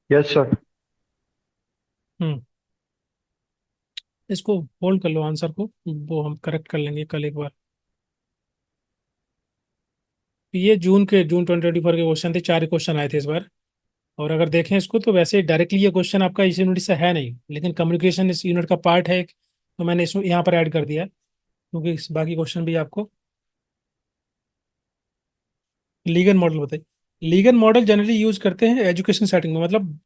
Yes sir. हम्म, इसको होल्ड कर लो आंसर को, वो हम करेक्ट कर लेंगे कल एक बार। ये जून 2024 के क्वेश्चन थे, 4 क्वेश्चन आए थे इस बार। और अगर देखें इसको तो वैसे डायरेक्टली ये क्वेश्चन आपका इस यूनिट से है नहीं, लेकिन कम्युनिकेशन इस यूनिट का पार्ट है, तो मैंने इसमें यहाँ पर ऐड कर दिया है, क्योंकि बाकी क्वेश्चन भी आपको। लीगल मॉडल बताइए। लीगल मॉडल जनरली यूज करते हैं एजुकेशन सेटिंग में, मतलब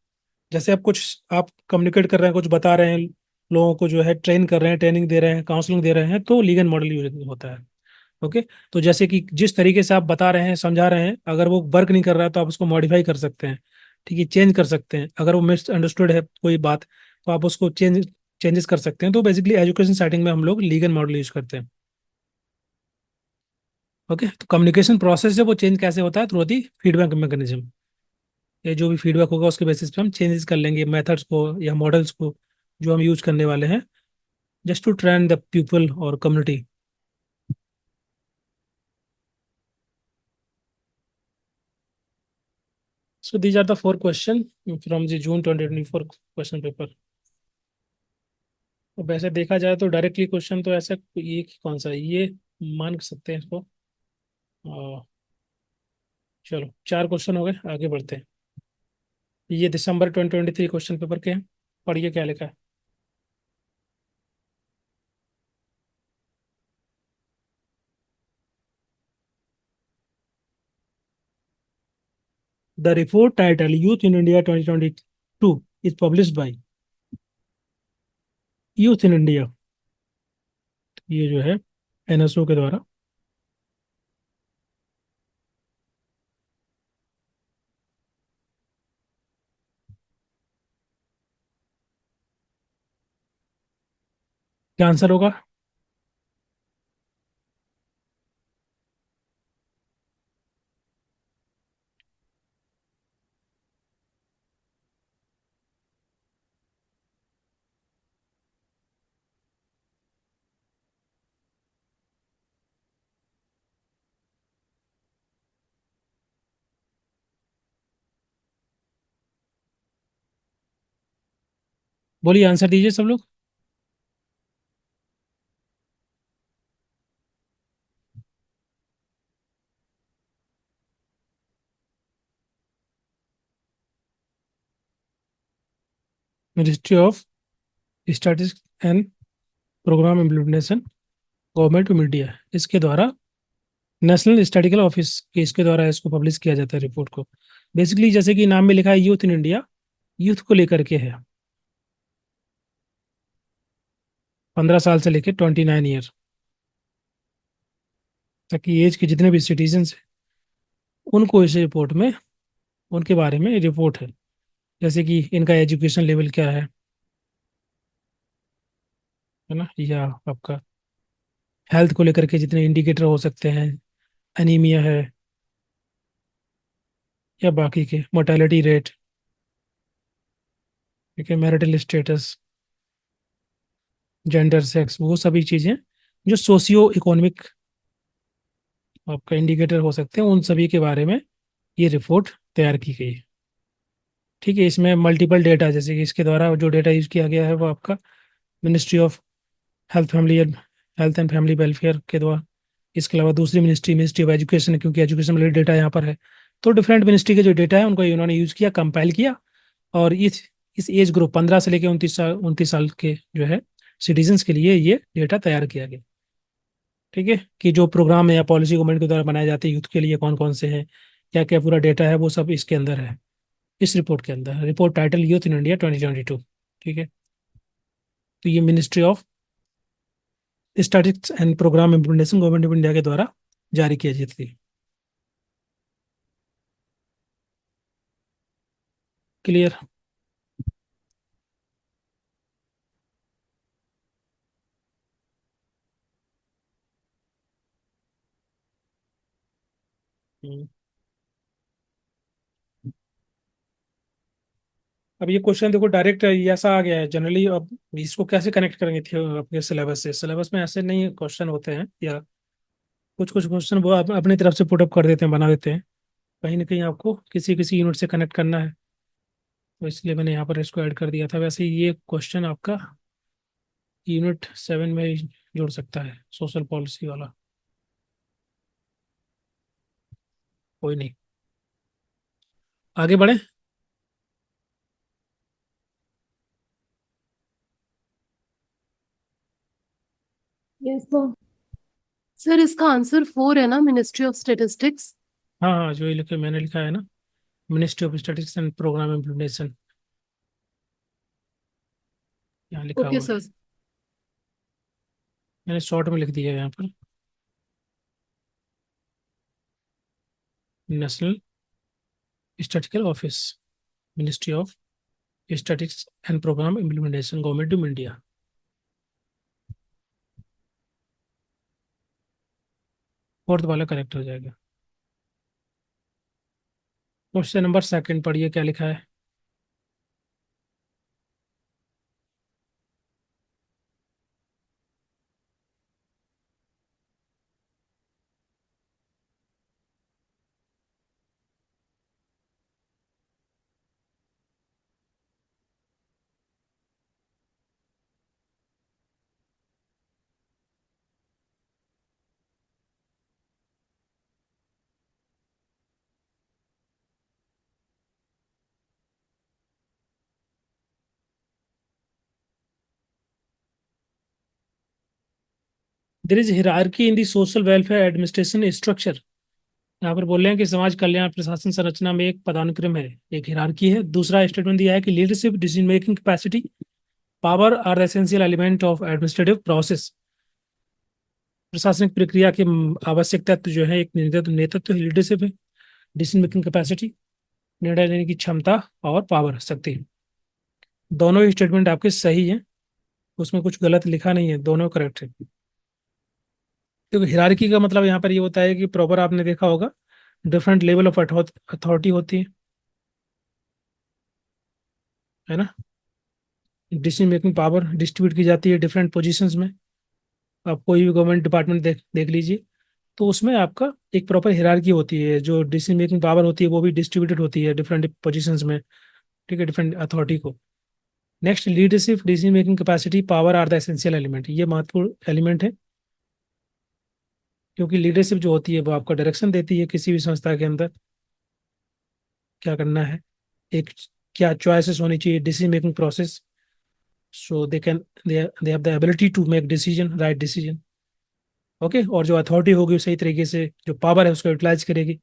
जैसे आप कम्युनिकेट कर रहे हैं, कुछ बता रहे हैं लोगों को, जो है ट्रेन कर रहे हैं, ट्रेनिंग दे रहे हैं, काउंसलिंग दे रहे हैं, तो लीगल मॉडल यूज होता है। ओके, तो जैसे कि जिस तरीके से आप बता रहे हैं, समझा रहे हैं, अगर वो वर्क नहीं कर रहा है तो आप उसको मॉडिफाई कर सकते हैं। ठीक है, चेंज कर सकते हैं, अगर वो मिस अंडरस्टूड है कोई बात, तो आप उसको चेंजेस कर सकते हैं। तो बेसिकली एजुकेशन सेटिंग में हम लोग लीगल मॉडल यूज करते हैं। ओके, तो कम्युनिकेशन प्रोसेस है वो चेंज कैसे होता है, थ्रू दी फीडबैक मैकेनिज्म। ये जो भी फीडबैक होगा उसके बेसिस पे हम चेंजेस कर लेंगे मेथड्स को या मॉडल्स को जो हम यूज करने वाले हैं, just to train the people और community. So these are the 4 questions from the June 2024 question paper. अब वैसे देखा जाए तो डायरेक्टली क्वेश्चन तो ऐसा ये कौन सा है, ये मान सकते हैं इसको। चलो 4 क्वेश्चन हो गए, आगे बढ़ते हैं। ये दिसंबर 2023 क्वेश्चन पेपर के हैं, पढ़िए क्या लिखा है। The report title youth in India 2022 is published by youth in India. ये जो है एनएसओ के द्वारा। क्या आंसर होगा? बोलिए, आंसर दीजिए सब लोग। Ministry of statistics and programme implementation, government of India, इसके द्वारा, नेशनल स्टैटिकल ऑफिस के इसके द्वारा इसको पब्लिश किया जाता है रिपोर्ट को। बेसिकली जैसे कि नाम में लिखा है यूथ इन इंडिया, यूथ को लेकर के है, 15 साल से लेकर 29 ईयर तक की एज के जितने भी सिटीजन हैं, उनको इस रिपोर्ट में उनके बारे में रिपोर्ट है, जैसे कि इनका एजुकेशन लेवल क्या है ना, या आपका हेल्थ को लेकर के जितने इंडिकेटर हो सकते हैं, एनीमिया है या बाकी के मोर्टेलिटी रेट, ठीक है, मैरिटल स्टेटस, जेंडर, सेक्स, वो सभी चीज़ें जो सोशियो इकोनॉमिक आपका इंडिकेटर हो सकते हैं, उन सभी के बारे में ये रिपोर्ट तैयार की गई है। ठीक है, इसमें मल्टीपल डेटा, जैसे कि इसके द्वारा जो डेटा यूज किया गया है वो आपका ministry of health and family welfare के द्वारा, इसके अलावा दूसरी मिनिस्ट्री ऑफ एजुकेशन है, क्योंकि एजुकेशन रिलेटेड डेटा यहाँ पर है। तो डिफरेंट मिनिस्ट्री के जो डेटा है उनको इन्होंने यूज किया, कंपाइल किया, और इस एज ग्रुप 15 से लेकर 29 साल के जो है सिटीजन्स के लिए ये डेटा तैयार किया गया। ठीक है, कि जो प्रोग्राम है या पॉलिसी गवर्नमेंट के द्वारा बनाए जाते हैं यूथ के लिए कौन कौन से हैं, क्या क्या पूरा डेटा है, वो सब इसके अंदर है, इस रिपोर्ट के अंदर। Report title youth in India 2022। ठीक है, तो ये ministry of statistics and programme implementation government of India के द्वारा जारी किया जाती है। क्लियर? अब ये क्वेश्चन देखो डायरेक्ट ऐसा आ गया है जनरली। अब इसको कैसे कनेक्ट करेंगे थे अपने सिलेबस से? सिलेबस में ऐसे नहीं क्वेश्चन होते हैं, या कुछ कुछ क्वेश्चन वो अपनी तरफ से पुटअप कर देते हैं, बना देते हैं। कहीं ना कहीं आपको किसी किसी यूनिट से कनेक्ट करना है, तो इसलिए मैंने यहाँ पर इसको ऐड कर दिया था। वैसे ये क्वेश्चन आपका यूनिट 7 में ही जुड़ सकता है, सोशल पॉलिसी वाला। कोई नहीं, आगे बढ़े। Yes sir. सर इसका आंसर 4 है ना, मिनिस्ट्री ऑफ स्टेटिस्टिक्स। हाँ हाँ, जो ये लिखे मैंने लिखा है ना, ministry of statistics and programme implementation, यहाँ लिखा ओके हुआ है। सर। मैंने शॉर्ट में लिख दिया है यहाँ पर, national statistical office, ministry of statistics and programme implementation government of India. Fourth वाला करेक्ट हो जाएगा। क्वेश्चन नंबर सेकंड पढ़िए, क्या लिखा है? There is hierarchy in the social welfare administration structure. यहाँ पर बोल रहे हैं कि समाज कल्याण प्रशासन संरचना में एक पदानुक्रम है, एक हिरार्की है। दूसरा स्टेटमेंट दिया है कि leadership, decision making capacity, power are the essential element of administrative process. प्रशासनिक प्रक्रिया के आवश्यक तत्व जो है, एक नेतृत्व लीडरशिप है, डिसीजन मेकिंग कैपेसिटी निर्णय लेने की क्षमता, और पावर शक्ति। दोनों ही स्टेटमेंट आपके सही हैं, उसमें कुछ गलत लिखा नहीं है, दोनों करेक्ट है। क्योंकि हिरार्की का मतलब यहाँ पर ये होता है कि प्रॉपर, आपने देखा होगा, डिफरेंट लेवल ऑफ अथॉरिटी होती है ना। डिसीजन मेकिंग पावर डिस्ट्रीब्यूट की जाती है डिफरेंट पोजीशंस में। आप कोई भी गवर्नमेंट डिपार्टमेंट देख लीजिए, तो उसमें आपका एक प्रॉपर हिरार्की होती है। जो डिसीजन मेकिंग पावर होती है वो भी डिस्ट्रीब्यूटेड होती है डिफरेंट पोजीशंस में, ठीक है, डिफरेंट अथॉरिटी को। Next, leadership, decision making capacity, power are the essential element. ये महत्वपूर्ण एलिमेंट है, क्योंकि लीडरशिप जो होती है वो आपको डायरेक्शन देती है किसी भी संस्था के अंदर क्या करना है, एक क्या चॉइसेस होनी चाहिए, decision making process, so they have the ability to make decision, right decision. Okay, और जो अथॉरिटी होगी वो सही तरीके से जो पावर है उसको यूटिलाइज करेगी,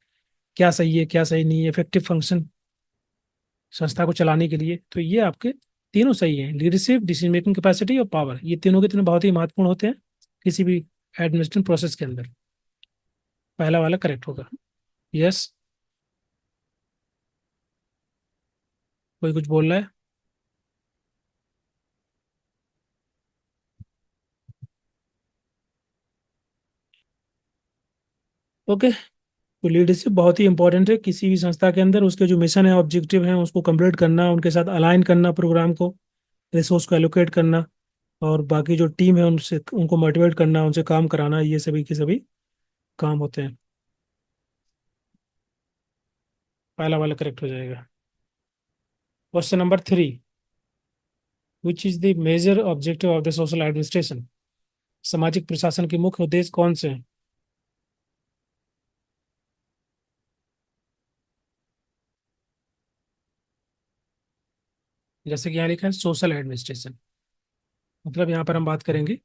क्या सही है क्या सही नहीं है, इफेक्टिव फंक्शन संस्था को चलाने के लिए। तो ये आपके तीनों सही हैं, लीडरशिप, डिसीजन मेकिंग कैपेसिटी और पावर। ये तीनों के तीनों बहुत ही महत्वपूर्ण होते हैं किसी भी एडमिनिस्ट्रेशन प्रोसेस के अंदर। पहला वाला करेक्ट होगा। यस, कोई कुछ बोल रहा है? ओके, तो लीडरशिप बहुत ही इंपॉर्टेंट है किसी भी संस्था के अंदर। उसके जो मिशन है, ऑब्जेक्टिव है, उसको कंप्लीट करना, उनके साथ अलाइन करना प्रोग्राम को, रिसोर्स को एलोकेट करना, और बाकी जो टीम है उनसे उनको मोटिवेट करना, उनसे काम कराना, ये सभी के सभी काम होते हैं। पहला वाला करेक्ट हो जाएगा। Question number 3, which is the major objective of the social administration? सामाजिक प्रशासन के मुख्य उद्देश्य कौन से हैं? जैसे कि यहाँ लिखा है सोशल एडमिनिस्ट्रेशन, मतलब यहाँ पर हम बात करेंगे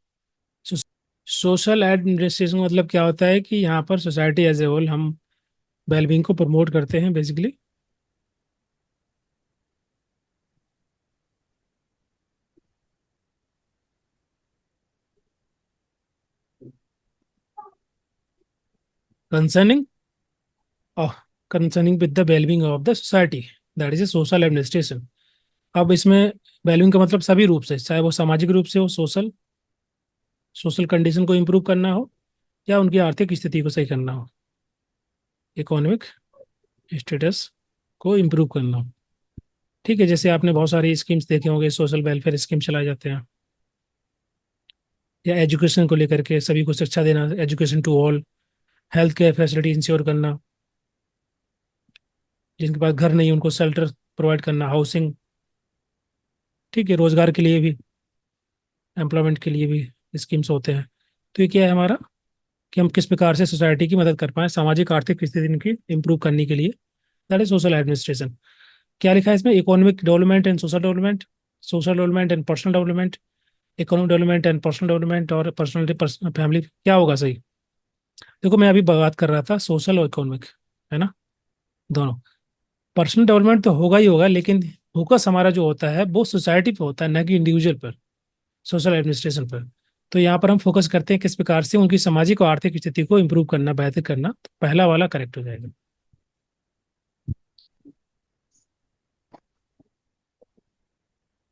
सोशल एडमिनिस्ट्रेशन मतलब क्या होता है कि यहाँ पर सोसाइटी एज ए होल हम वेलबींग को प्रमोट करते हैं basically. Concerning concerning with the wellbeing of the society, that is a social administration. अब इसमें वेलबींग का मतलब सभी रूप से, चाहे वो सामाजिक रूप से हो, सोशल सोशल कंडीशन को इम्प्रूव करना हो, या उनकी आर्थिक स्थिति को सही करना हो, इकोनॉमिक स्टेटस को इम्प्रूव करना हो। ठीक है, जैसे आपने बहुत सारी स्कीम्स देखे होंगे, सोशल वेलफेयर स्कीम चलाए जाते हैं, या एजुकेशन को लेकर के सभी को शिक्षा देना, education to all, health care facility ensure करना, जिनके पास घर नहीं उनको शेल्टर प्रोवाइड करना, हाउसिंग। ठीक है, रोजगार के लिए भी, एम्प्लॉयमेंट के लिए भी स्कीम्स होते हैं। तो ये क्या है हमारा, कि हम किस प्रकार से सोसाइटी की मदद कर पाएं सामाजिक आर्थिक स्थिति इनकी इंप्रूव करने के लिए, दैट इज सोशल एडमिनिस्ट्रेशन। क्या लिखा है इसमें, economic development and social development, social development and personal development, economic development and personal development, और पर्सनल फैमिली, क्या होगा सही? देखो मैं अभी बात कर रहा था सोशल और इकोनॉमिक, है ना, दोनों। पर्सनल डेवलपमेंट तो होगा ही होगा, लेकिन फोकस हमारा जो होता है वो सोसाइटी पे होता है, ना कि इंडिविजुअल पर, सोशल एडमिनिस्ट्रेशन पर। तो यहाँ पर हम फोकस करते हैं किस प्रकार से उनकी सामाजिक और आर्थिक स्थिति को इम्प्रूव करना, बेहतर करना। तो पहला वाला करेक्ट हो जाएगा।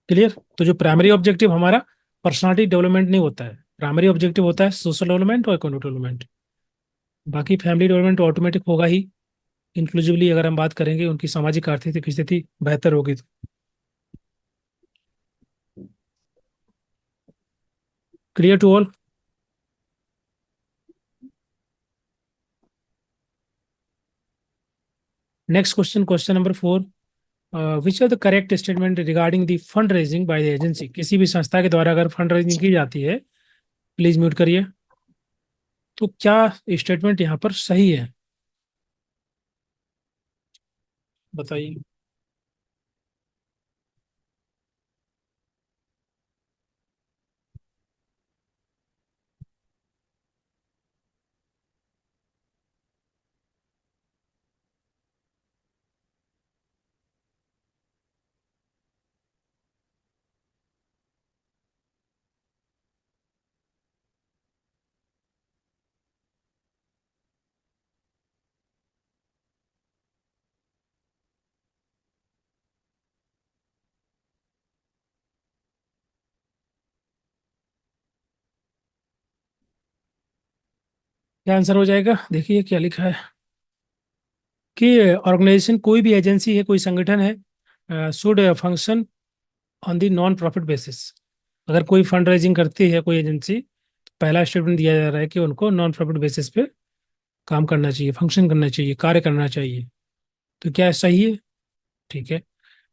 क्लियर? तो जो प्राइमरी ऑब्जेक्टिव हमारा पर्सनालिटी डेवलपमेंट नहीं होता है, प्राइमरी ऑब्जेक्टिव होता है सोशल डेवलपमेंट और इकोनॉमिक डेवलपमेंट। बाकी फैमिली डेवलपमेंट ऑटोमेटिक होगा ही, इंक्लूसिवली अगर हम बात करेंगे उनकी सामाजिक आर्थिक स्थिति बेहतर होगी तो। Clear to all? Next question, question number 4, which are the correct statement regarding the fund raising by the agency? किसी भी संस्था के द्वारा अगर फंड रेजिंग की जाती है, प्लीज म्यूट करिए, तो क्या स्टेटमेंट यहाँ पर सही है? बताइए। क्या आंसर हो जाएगा? देखिए क्या लिखा है कि ऑर्गेनाइजेशन, कोई भी एजेंसी है, कोई संगठन है, should function on the non profit basis. अगर कोई फंड रेजिंग करती है कोई एजेंसी, तो पहला स्टेटमेंट दिया जा रहा है कि उनको नॉन प्रॉफिट बेसिस पे काम करना चाहिए, फंक्शन करना चाहिए, कार्य करना चाहिए। तो क्या सही है? ठीक है।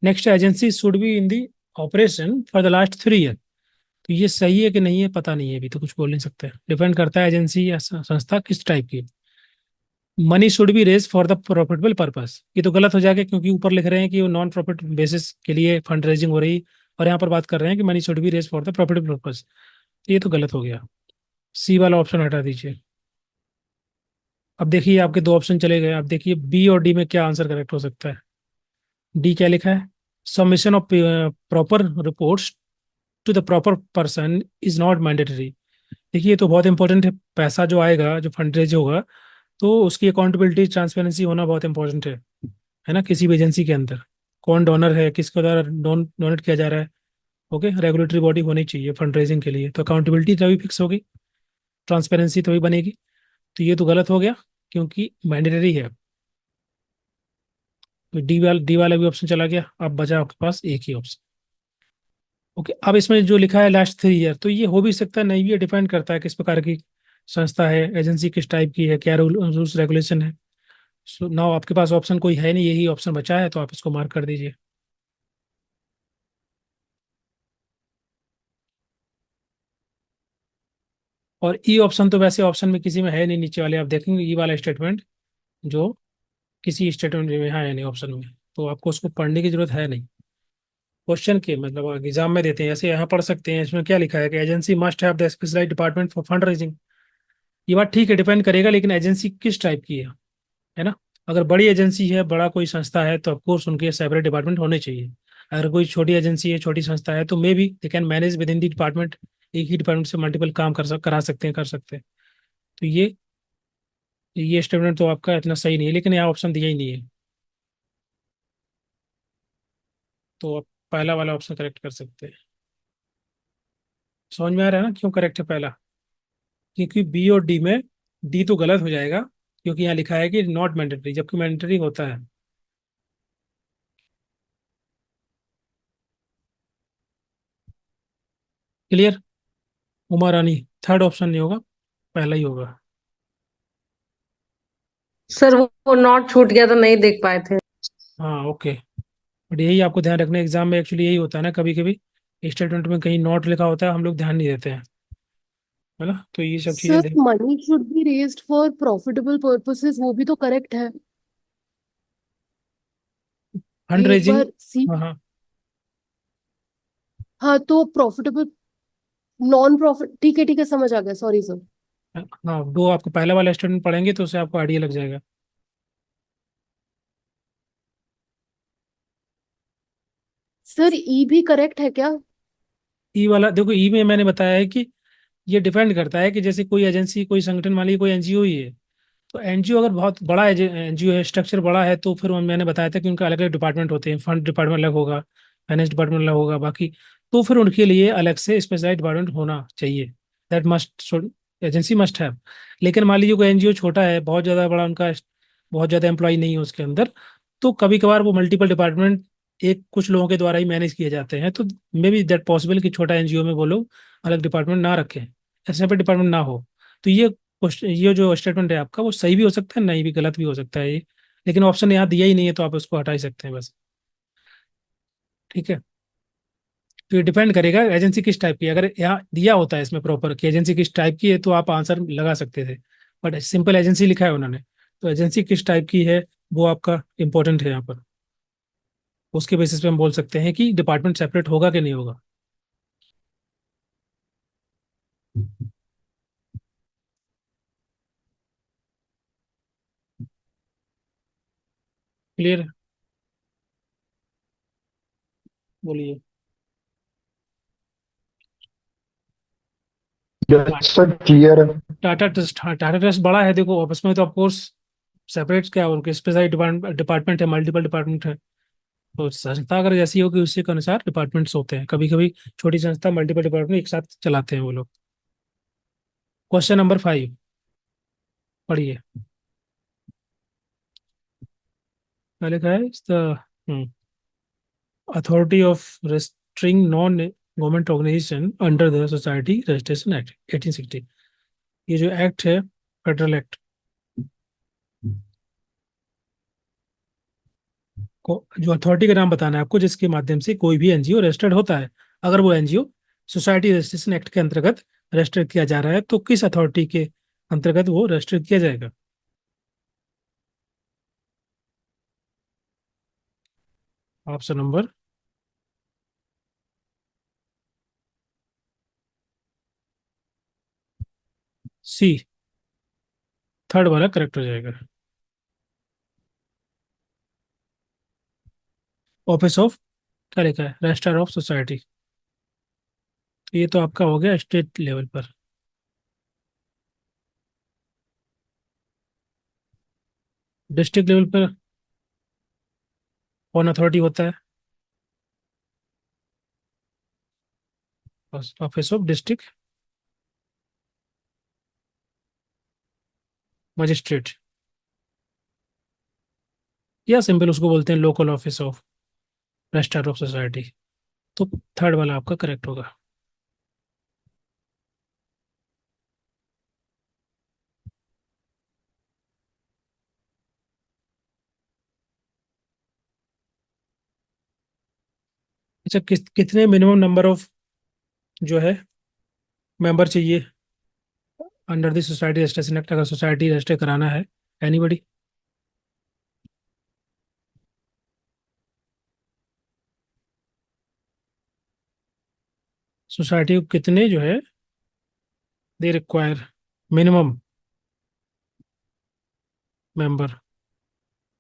Next, agency should be in the operation for the last 3 year. तो ये सही है कि नहीं है पता नहीं है, अभी तो कुछ बोल नहीं सकते, डिपेंड करता है एजेंसी या संस्था किस टाइप की है। Money should be raise for the profitable purpose, ये तो गलत हो जाएगा, क्योंकि ऊपर लिख रहे हैं कि वो नॉन प्रॉफिट बेसिस के लिए फंड रेजिंग हो रही, और यहाँ पर बात कर रहे हैं कि money should be raise for the profitable purpose. तो ये तो गलत हो गया, सी वाला ऑप्शन हटा दीजिए। अब देखिए आपके 2 ऑप्शन चले गए, अब देखिए बी और डी में क्या आंसर करेक्ट हो सकता है। डी क्या लिखा है, submission of proper reports to the proper person is not mandatory. देखिए ये तो बहुत इंपॉर्टेंट है, पैसा जो आएगा, जो फंड रेज होगा, तो उसकी अकाउंटेबिलिटी, ट्रांसपेरेंसी होना बहुत इंपॉर्टेंट है ना, किसी भी एजेंसी के अंदर। कौन डोनर है, किसके द्वारा डोनेट किया जा रहा है, ओके, रेगुलेटरी बॉडी होनी चाहिए फंड रेजिंग के लिए, तो अकाउंटेबिलिटी तभी फिक्स होगी, ट्रांसपेरेंसी तभी बनेगी। तो ये तो गलत हो गया, क्योंकि मैंडेटरी है। तो डी वाला भी ऑप्शन चला गया, अब बचा आपके पास एक ही ऑप्शन। ओके, अब इसमें जो लिखा है लास्ट 3 ईयर, तो ये हो भी सकता है, नहीं भी, डिपेंड करता है किस प्रकार की संस्था है, एजेंसी किस टाइप की है, क्या रूल्स रेगुलेशन है। सो नाउ आपके पास ऑप्शन कोई है नहीं, यही ऑप्शन बचा है, तो आप इसको मार्क कर दीजिए। और ई ऑप्शन तो वैसे ऑप्शन में किसी में है नहीं, नीचे वाले आप देखेंगे ई वाला स्टेटमेंट जो किसी स्टेटमेंट में है नहीं ऑप्शन में, तो आपको उसको पढ़ने की जरूरत है नहीं। क्वेश्चन के मतलब एग्जाम में देते हैं, ऐसे यहाँ पढ़ सकते हैं। इसमें क्या लिखा है कि agency must have the specialised department for fund raising. ये बात ठीक है, डिपेंड करेगा, लेकिन एजेंसी किस टाइप की है ना। अगर बड़ी एजेंसी है, बड़ा कोई संस्था है, तो ऑफकोर्स उनके सेपरेट डिपार्टमेंट होने चाहिए। अगर कोई छोटी एजेंसी है, छोटी संस्था है, तो may be they can manage with in the department, एक ही डिपार्टमेंट से मल्टीपल काम करा सकते हैं, कर सकते हैं। तो ये स्टेटमेंट तो आपका इतना सही नहीं है, लेकिन यहाँ ऑप्शन दिया ही नहीं है, तो आप पहला वाला ऑप्शन करेक्ट कर सकते हैं। समझ में आ रहा है ना क्यों करेक्ट है पहला? क्योंकि बी और डी में डी तो गलत हो जाएगा, क्योंकि यहाँ लिखा है कि नॉट मैंडेटरी, जबकि मैंडेटरी होता है। क्लियर? उमा रानी, थर्ड ऑप्शन नहीं होगा, पहला ही होगा। सर वो नोट छूट गया तो नहीं देख पाए थे। हाँ ओके। बट यही आपको ध्यान रखना, एग्जाम में एक्चुअली यही होता है ना, कभी कभी स्टेटमेंट में कहीं नोट लिखा होता है, हम लोग ध्यान नहीं देते हैं, है ना। तो ये सब चीजें sir money should be raised for profitable purposes, वो भी तो करेक्ट है। फंड एक रेजिंग। बार सी, हाँ हाँ। हाँ तो प्रॉफिटेबल, नॉन प्रॉफिट, ठीक है समझ आ गया, सॉरी सर। हाँ, दो आपको पहला वाला स्टेटमेंट पढ़ेंगे तो उससे आपको आइडिया लग जाएगा। सर ई भी करेक्ट है क्या? ई वाला देखो, ई में मैंने बताया है कि ये डिपेंड करता है कि जैसे कोई एजेंसी, कोई संगठन मान लीजिए कोई एनजीओ ही है, तो एनजीओ अगर बहुत बड़ा एनजीओ है, स्ट्रक्चर बड़ा है, तो फिर मैंने बताया था कि उनका अलग अलग डिपार्टमेंट होते हैं, फंड डिपार्टमेंट अलग होगा, फाइनेंस डिपार्टमेंट अलग होगा, बाकी तो फिर उनके लिए अलग से स्पेशलाइज्ड डिपार्टमेंट होना चाहिए। That must, agency must have. लेकिन मान लीजिए कोई एनजीओ छोटा है, बहुत ज़्यादा बड़ा, उनका बहुत ज़्यादा एम्प्लॉय नहीं है उसके अंदर, तो कभी कभार वो मल्टीपल डिपार्टमेंट एक कुछ लोगों के द्वारा ही मैनेज किए जाते हैं, तो मे बी दैट पॉसिबल कि छोटा एनजीओ में वो लोग अलग डिपार्टमेंट ना रखें, सेपरेट डिपार्टमेंट ना हो। तो ये जो स्टेटमेंट है आपका, वो सही भी हो सकता है, नहीं भी, गलत भी हो सकता है ये, लेकिन ऑप्शन यहाँ दिया ही नहीं है, तो आप उसको हटा ही सकते हैं बस। ठीक है। तो ये डिपेंड करेगा एजेंसी किस टाइप की है। अगर यहाँ दिया होता है इसमें प्रॉपर कि एजेंसी किस टाइप की है, तो आप आंसर लगा सकते थे, बट सिंपल एजेंसी लिखा है उन्होंने, तो एजेंसी किस टाइप की है वो आपका इंपॉर्टेंट है यहाँ पर। उसके बेसिस पे हम बोल सकते हैं कि डिपार्टमेंट सेपरेट होगा कि नहीं होगा। क्लियर? बोलिए। यस सर, क्लियर है। टाटा ट्रस्ट बड़ा है, देखो आपस में तो ऑफकोर्स सेपरेट क्या, उनके स्पेशल डिपार्टमेंट है, मल्टीपल डिपार्टमेंट है। तो संस्था अगर जैसी होगी उसी के अनुसार डिपार्टमेंट्स होते हैं, कभी कभी छोटी संस्था मल्टीपल डिपार्टमेंट एक साथ चलाते हैं वो लोग। क्वेश्चन नंबर 5 पढ़िए। पहले क्या है, the authority of registering non government organization under the society registration act 1860। ये जो एक्ट है, फेडरल एक्ट, को जो अथॉरिटी का नाम बताना है आपको, जिसके माध्यम से कोई भी एनजीओ रजिस्टर्ड होता है, अगर वो एनजीओ सोसाइटी रजिस्ट्रेशन एक्ट के अंतर्गत रजिस्टर किया जा रहा है, तो किस अथॉरिटी के अंतर्गत वो रजिस्टर किया जाएगा? ऑप्शन नंबर सी, थर्ड वाला करेक्ट हो जाएगा। ऑफिस ऑफ, क्या लिखा है, रजिस्ट्रार ऑफ सोसाइटी। तो ये तो आपका हो गया स्टेट लेवल पर। डिस्ट्रिक्ट लेवल पर कौन अथॉरिटी होता है? ऑफिस ऑफ डिस्ट्रिक्ट मजिस्ट्रेट, या सिंपल उसको बोलते हैं local office of registrar of society. तो थर्ड वाला आपका करेक्ट होगा। अच्छा, कितने मिनिमम नंबर ऑफ जो है मेंबर चाहिए under the society registration act, अगर सोसाइटी रजिस्टर कराना है, एनीबडी? सोसाइटी को कितने जो है दे रिक्वायर मिनिमम मेंबर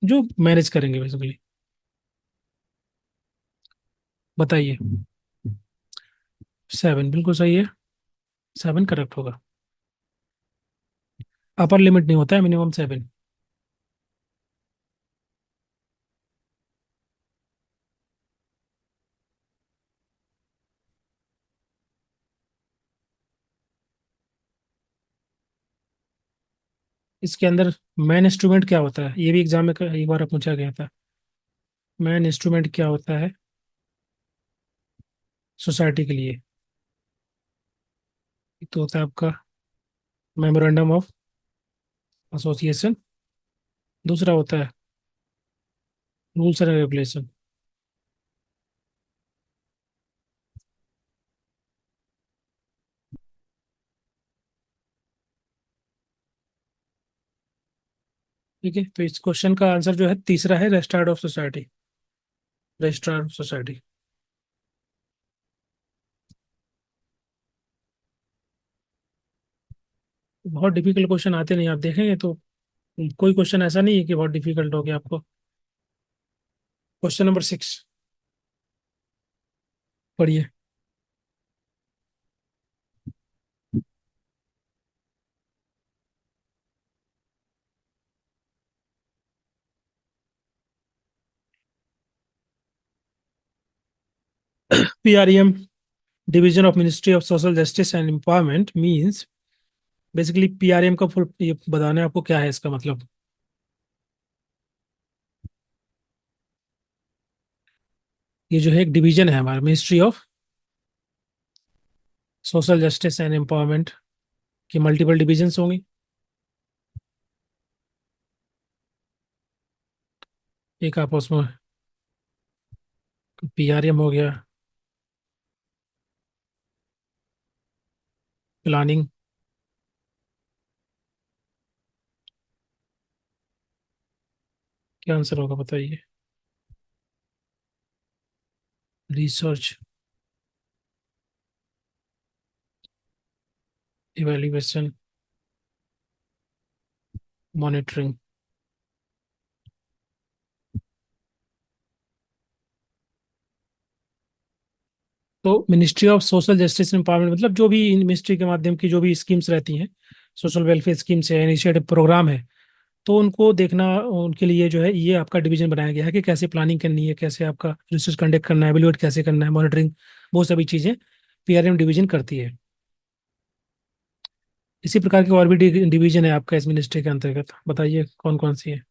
जो मैनेज करेंगे बेसिकली? बताइए। 7 बिल्कुल सही है, 7 करेक्ट होगा। अपर लिमिट नहीं होता है, मिनिमम 7। इसके अंदर मेन इंस्ट्रूमेंट क्या होता है, ये भी एग्जाम में एक बार पूछा गया था। मेन इंस्ट्रूमेंट क्या होता है सोसाइटी के लिए? एक तो होता है आपका मेमोरेंडम ऑफ एसोसिएशन, दूसरा होता है रूल्स एंड रेगुलेशन। ठीक है, तो इस क्वेश्चन का आंसर जो है तीसरा है, registrar of society. Registrar of society. बहुत डिफिकल्ट क्वेश्चन आते नहीं, आप देखेंगे तो कोई क्वेश्चन ऐसा नहीं है कि बहुत डिफिकल्ट हो गया आपको। क्वेश्चन नंबर 6 पढ़िए। PREM, division of ministry of social justice and empowerment, means basically PRM का फुल ये बताना है आपको क्या है इसका मतलब। ये जो है एक डिवीजन है हमारा ministry of social justice and empowerment की मल्टीपल डिविजन्स होंगी। एक आप उसमें PRM हो गया, प्लानिंग, क्या आंसर होगा बताइए? Research, evaluation, monitoring. तो ministry of social justice and empowerment मतलब जो भी मिनिस्ट्री के माध्यम की जो भी स्कीम्स रहती हैं, सोशल वेलफेयर स्कीम्स है, इनिशिएटिव प्रोग्राम है, तो उनको देखना, उनके लिए जो है ये आपका डिवीजन बनाया गया है कि कैसे प्लानिंग करनी है, कैसे आपका रिसर्च कंडक्ट करना है, एवेल्युएट कैसे करना है, मॉनिटरिंग, वो सभी चीज़ें PRM डिवीजन करती है। इसी प्रकार की और भी डिवीजन है आपका इस मिनिस्ट्री के अंतर्गत, बताइए कौन कौन सी है?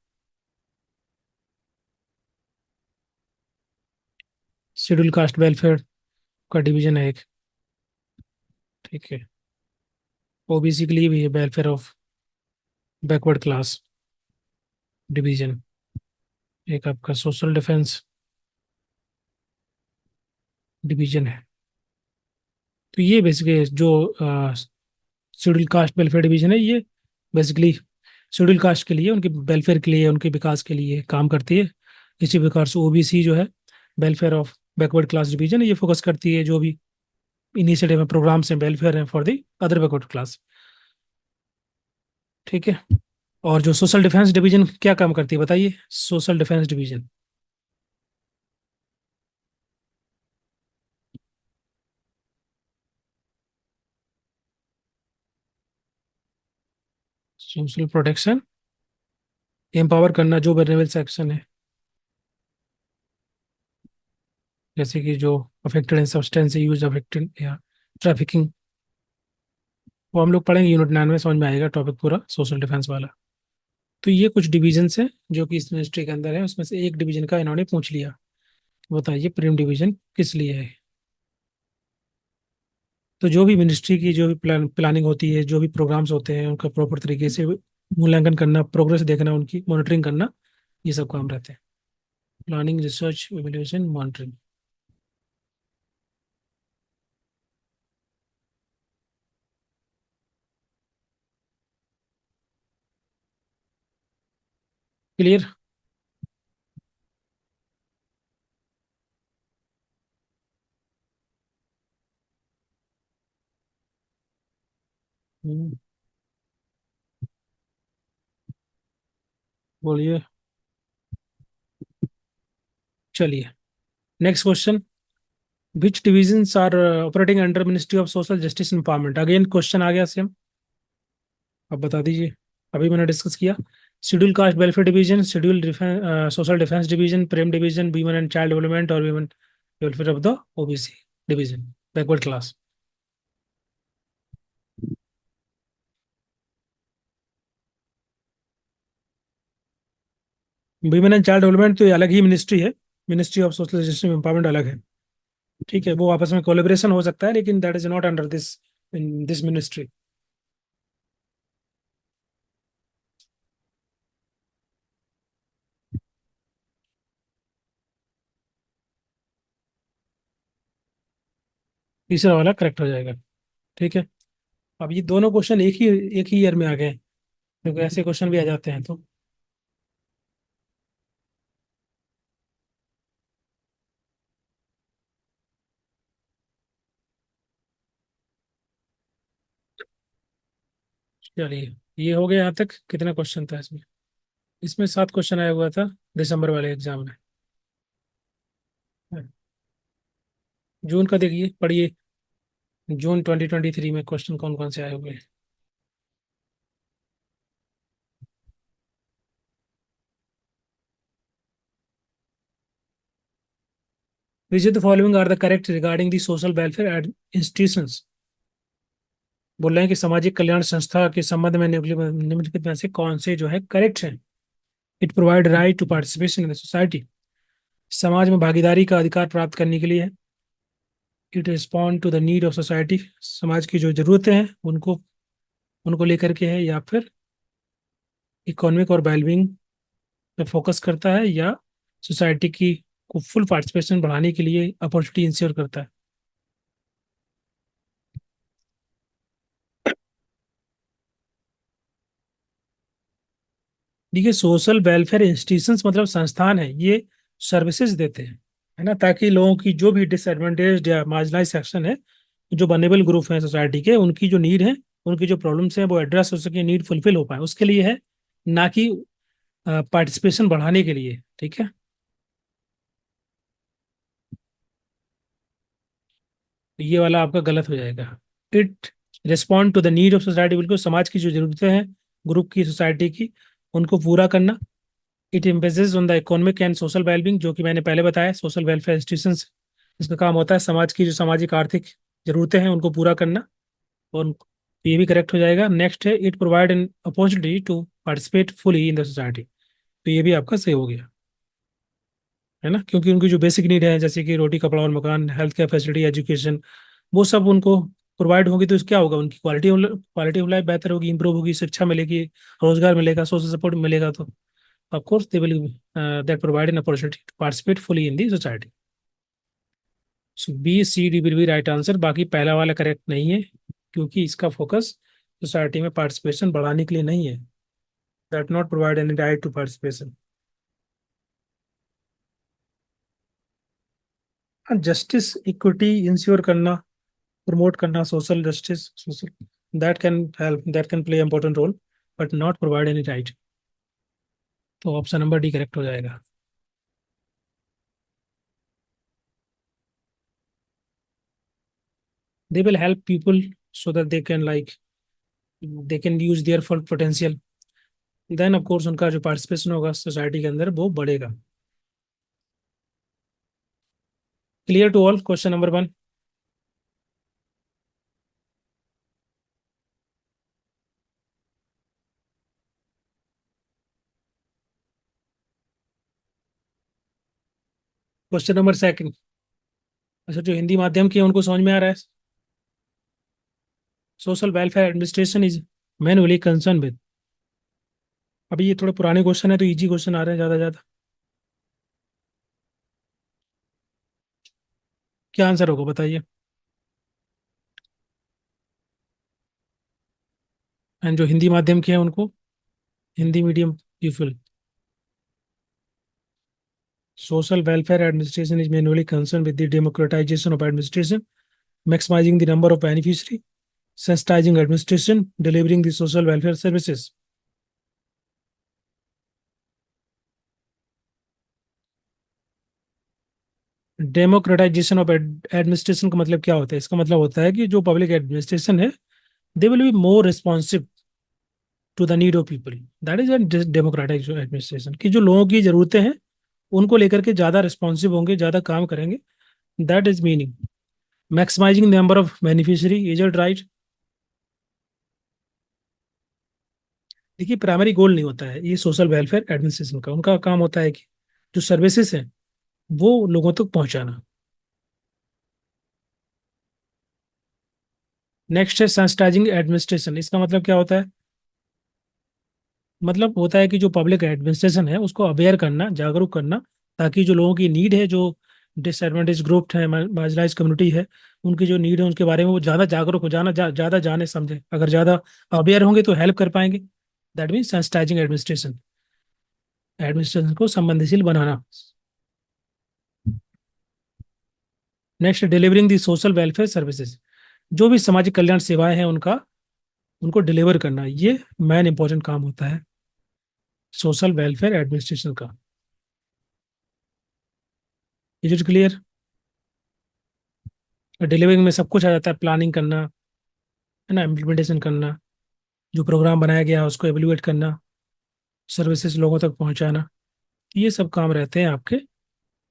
शेड्यूल कास्ट वेलफेयर का डिवीजन है एक, ठीक है। OBC के लिए भी है welfare of backward class division. एक आपका सोशल डिफेंस डिवीजन है। तो ये बेसिकली जो शेड्यूल कास्ट वेलफेयर डिवीजन है, ये बेसिकली शेड्यूल कास्ट के लिए, उनके वेलफेयर के लिए, उनके विकास के लिए काम करती है। इसी प्रकार से OBC जो है welfare of backward class division, ये फोकस करती है जो भी इनिशिएटिव है, प्रोग्राम्स हैं, वेलफेयर हैं for the other backward class, ठीक है। और जो सोशल डिफेंस डिवीजन क्या काम करती है बताइए? Social defence division, social protection, empower करना, जो वेनेबल सेक्शन है, जैसे कि जो affected in substance use, affected या ट्रैफिकिंग, वो हम लोग पढ़ेंगे यूनिट 9 में, समझ में आएगा टॉपिक पूरा सोशल डिफेंस वाला। तो ये कुछ डिविजन्स हैं जो कि इस मिनिस्ट्री के अंदर है, उसमें से एक डिवीजन का इन्होंने पूछ लिया। बताइए प्रीम डिवीजन किस लिए है? तो जो भी मिनिस्ट्री की जो भी प्लानिंग होती है, जो भी प्रोग्राम्स होते हैं, उनका प्रॉपर तरीके से मूल्यांकन करना, प्रोग्रेस देखना, उनकी मॉनिटरिंग करना, ये सब काम रहते हैं। Planning, research, evaluation, monitoring. Clear? बोलिए। चलिए, next question. Which divisions are operating under ministry of social justice empowerment? Again question आ गया सेम, अब बता दीजिए। अभी मैंने डिस्कस किया, schedule caste welfare division, schedule social defence division, प्रेम division, women and child development और women welfare of the OBC division, backward class. Women and child development तो ये अलग ही मिनिस्ट्री है, ministry of social justice empowerment अलग है, ठीक है, वो आपस में कोलेबरेशन हो सकता है, लेकिन that is not under this, in this ministry. तीसरा वाला करेक्ट हो जाएगा, ठीक है। अब ये दोनों क्वेश्चन एक ही ईयर में आ गए हैं, क्योंकि ऐसे क्वेश्चन भी आ जाते हैं तो। चलिए, ये हो गया यहाँ तक। कितना क्वेश्चन था इसमें? इसमें 7 क्वेश्चन आया हुआ था दिसंबर वाले एग्जाम में। जून का देखिए, पढ़िए, जून 2023 में क्वेश्चन कौन कौन से आए हुए हैं। Which the following are the correct regarding the social welfare institutions? बोल रहे हैं कि सामाजिक कल्याण संस्था के संबंध में निम्नलिखित में से कौन से जो है करेक्ट है? It provide right to participation in the society, समाज में भागीदारी का अधिकार प्राप्त करने के लिए है। It respond to the need of society, समाज की जो जरूरतें हैं उनको उनको लेकर के है, या फिर इकोनॉमिक और वेलबींग पे फोकस करता है, या सोसाइटी की को फुल पार्टिसिपेशन बढ़ाने के लिए अपॉर्चुनिटी इंश्योर करता है। देखिए, सोशल वेलफेयर इंस्टीट्यूशंस मतलब संस्थान है, ये सर्विसेज देते हैं, है ना, ताकि लोगों की जो भी डिसएडवांटेज या मार्जिनाइज सेक्शन है, जो वल्नरेबल ग्रुप हैं सोसाइटी के, उनकी जो नीड है, उनकी जो प्रॉब्लम्स हैं वो एड्रेस हो सके, नीड फुलफिल हो पाए, उसके लिए है, ना कि पार्टिसिपेशन बढ़ाने के लिए, ठीक है। तो ये वाला आपका गलत हो जाएगा। It respond to the need of society, बिल्कुल समाज की जो जरूरतें हैं, ग्रुप की, सोसाइटी की, उनको पूरा करना। It emphasis on the economic and social wellbeing, जो कि मैंने पहले बताया, सोशल वेलफेयर इंस्टीट्यूशंस, इसका काम होता है समाज की जो सामाजिक आर्थिक जरूरतें हैं उनको पूरा करना, और ये भी करेक्ट हो जाएगा। नेक्स्ट है, it provide an opportunity to participate fully in the society, तो ये भी आपका सही हो गया, है ना, क्योंकि उनकी जो बेसिक नीड है, जैसे कि रोटी, कपड़ा और मकान, हेल्थ केयर फैसिलिटी, एजुकेशन, वो सब उनको प्रोवाइड होगी, तो क्या होगा, उनकी क्वालिटी ऑफ लाइफ बेहतर होगी, इंप्रूव होगी, शिक्षा मिलेगी, रोजगार मिलेगा, सोशल सपोर्ट मिलेगा, तो of course they will that provide an opportunity to participate fully in the society. So B C D will be right answer। बाकी पहला वाला करेक्ट नहीं है, क्योंकि इसका फोकस सोसाइटी में पार्टिसिपेशन बढ़ाने के लिए नहीं है। That not provide any right to participation. Justice, equity ensure करना, प्रमोट करना, social justice, social that can help, that can play important role, but not provide any right. तो ऑप्शन नंबर डी करेक्ट हो जाएगा। They will help people so that they can use their full potential, then of course उनका जो participation होगा society के अंदर वो बढ़ेगा। Clear to all? Question number 1। Question number 2। अच्छा, जो हिंदी माध्यम के हैं उनको समझ में आ रहा है? Social welfare administration is manually concern with, अभी ये थोड़े पुराने क्वेश्चन है तो इजी क्वेश्चन आ रहे हैं ज्यादा ज्यादा। क्या आंसर होगा बताइए? एंड जो हिंदी माध्यम के हैं उनको, Hindi medium people, Social welfare administration is mainly concerned with the democratization of administration, maximizing the number of beneficiary, sensitizing administration, delivering the social welfare services. Democratisation of administration का मतलब क्या होता है? इसका मतलब होता है कि जो पब्लिक एडमिनिस्ट्रेशन है, they will be more responsive to the need of people. That is democratic administration, कि जो लोगों की जरूरतें हैं उनको लेकर के ज्यादा रिस्पॉन्सिव होंगे, ज्यादा काम करेंगे। That is meaning. Maximising number of beneficiary, is it right? देखिए, प्राइमरी गोल नहीं होता है ये सोशल वेलफेयर एडमिनिस्ट्रेशन का। उनका काम होता है कि जो सर्विसेज हैं वो लोगों तक पहुंचाना। नेक्स्ट है सेंसिटाइजिंग एडमिनिस्ट्रेशन। इसका मतलब क्या होता है? मतलब होता है कि जो पब्लिक एडमिनिस्ट्रेशन है उसको अवेयर करना, जागरूक करना, ताकि जो लोगों की नीड है, जो डिसएडवांटेज ग्रुप है, मार्जिनलाइज कम्युनिटी है, उनकी जो नीड है उनके बारे में वो ज़्यादा जागरूक हो जाना, ज़्यादा जाने समझे। अगर ज़्यादा अवेयर होंगे तो हेल्प कर पाएंगे। That means sensitising administration, administration को संवेदनशील बनाना। नेक्स्ट, डिलीवरिंग दी सोशल वेलफेयर सर्विसेज। जो भी सामाजिक कल्याण सेवाएं हैं उनका, उनको डिलीवर करना, ये मेन इंपॉर्टेंट काम होता है सोशल वेलफेयर एडमिनिस्ट्रेशन का। Is it clear? डिलीवरिंग में सब कुछ आ जाता है। प्लानिंग करना है ना, इम्प्लीमेंटेशन करना, जो प्रोग्राम बनाया गया है उसको एवेल्युएट करना, सर्विसेज लोगों तक पहुंचाना, ये सब काम रहते हैं आपके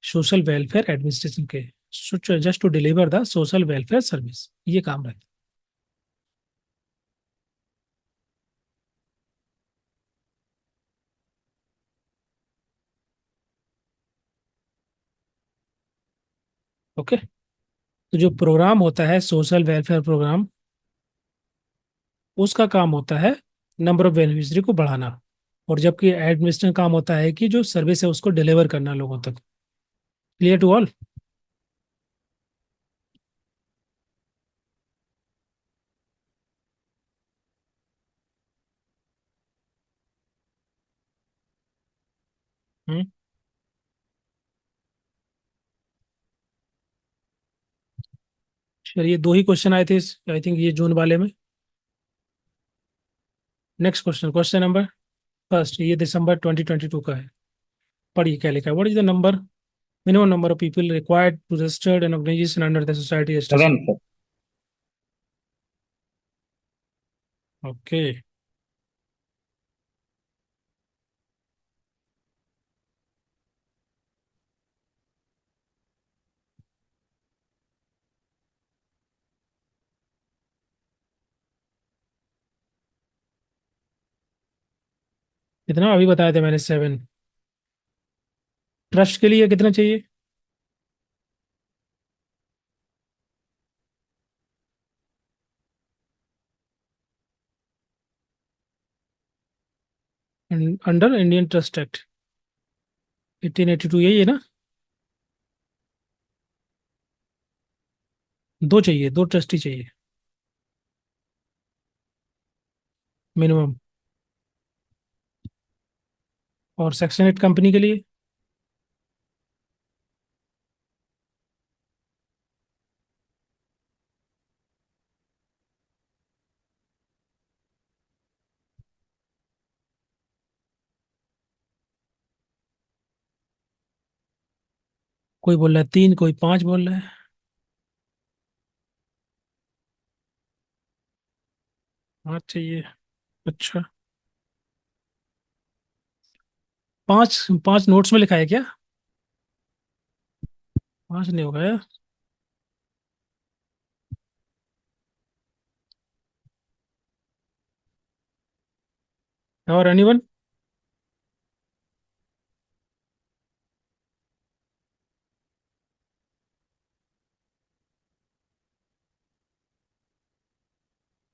सोशल वेलफेयर एडमिनिस्ट्रेशन के। Just to deliver the social welfare service, ये काम रहता है। ओके। तो जो प्रोग्राम होता है सोशल वेलफेयर प्रोग्राम, उसका काम होता है नंबर ऑफ बेनिफिशियरी को बढ़ाना, और जबकि एडमिनिस्ट्रेशन काम होता है कि जो सर्विस है उसको डिलीवर करना लोगों तक। Clear to all? चलिए, दो ही क्वेश्चन आए थे आई थिंक ये जून वाले में। Next question, question number first, ये दिसंबर 2022 का है। पढ़िए क्या लिखा है। What is the number, minimum number of people required to registered an organisation under the society establish? 7 sir. Okay. कितना अभी बताया था मैंने? 7। ट्रस्ट के लिए कितना चाहिए? अंडर इंडियन ट्रस्ट एक्ट 1882, यही है ना? दो चाहिए, दो ट्रस्टी चाहिए मिनिमम। और सेक्शन 8 कंपनी के लिए? कोई बोल रहा है 3, कोई 5 बोल रहा है। 5 चाहिए। अच्छा, 5? 5 नोट्स में लिखा है क्या? 5 नहीं होगा यार। और एनीवन?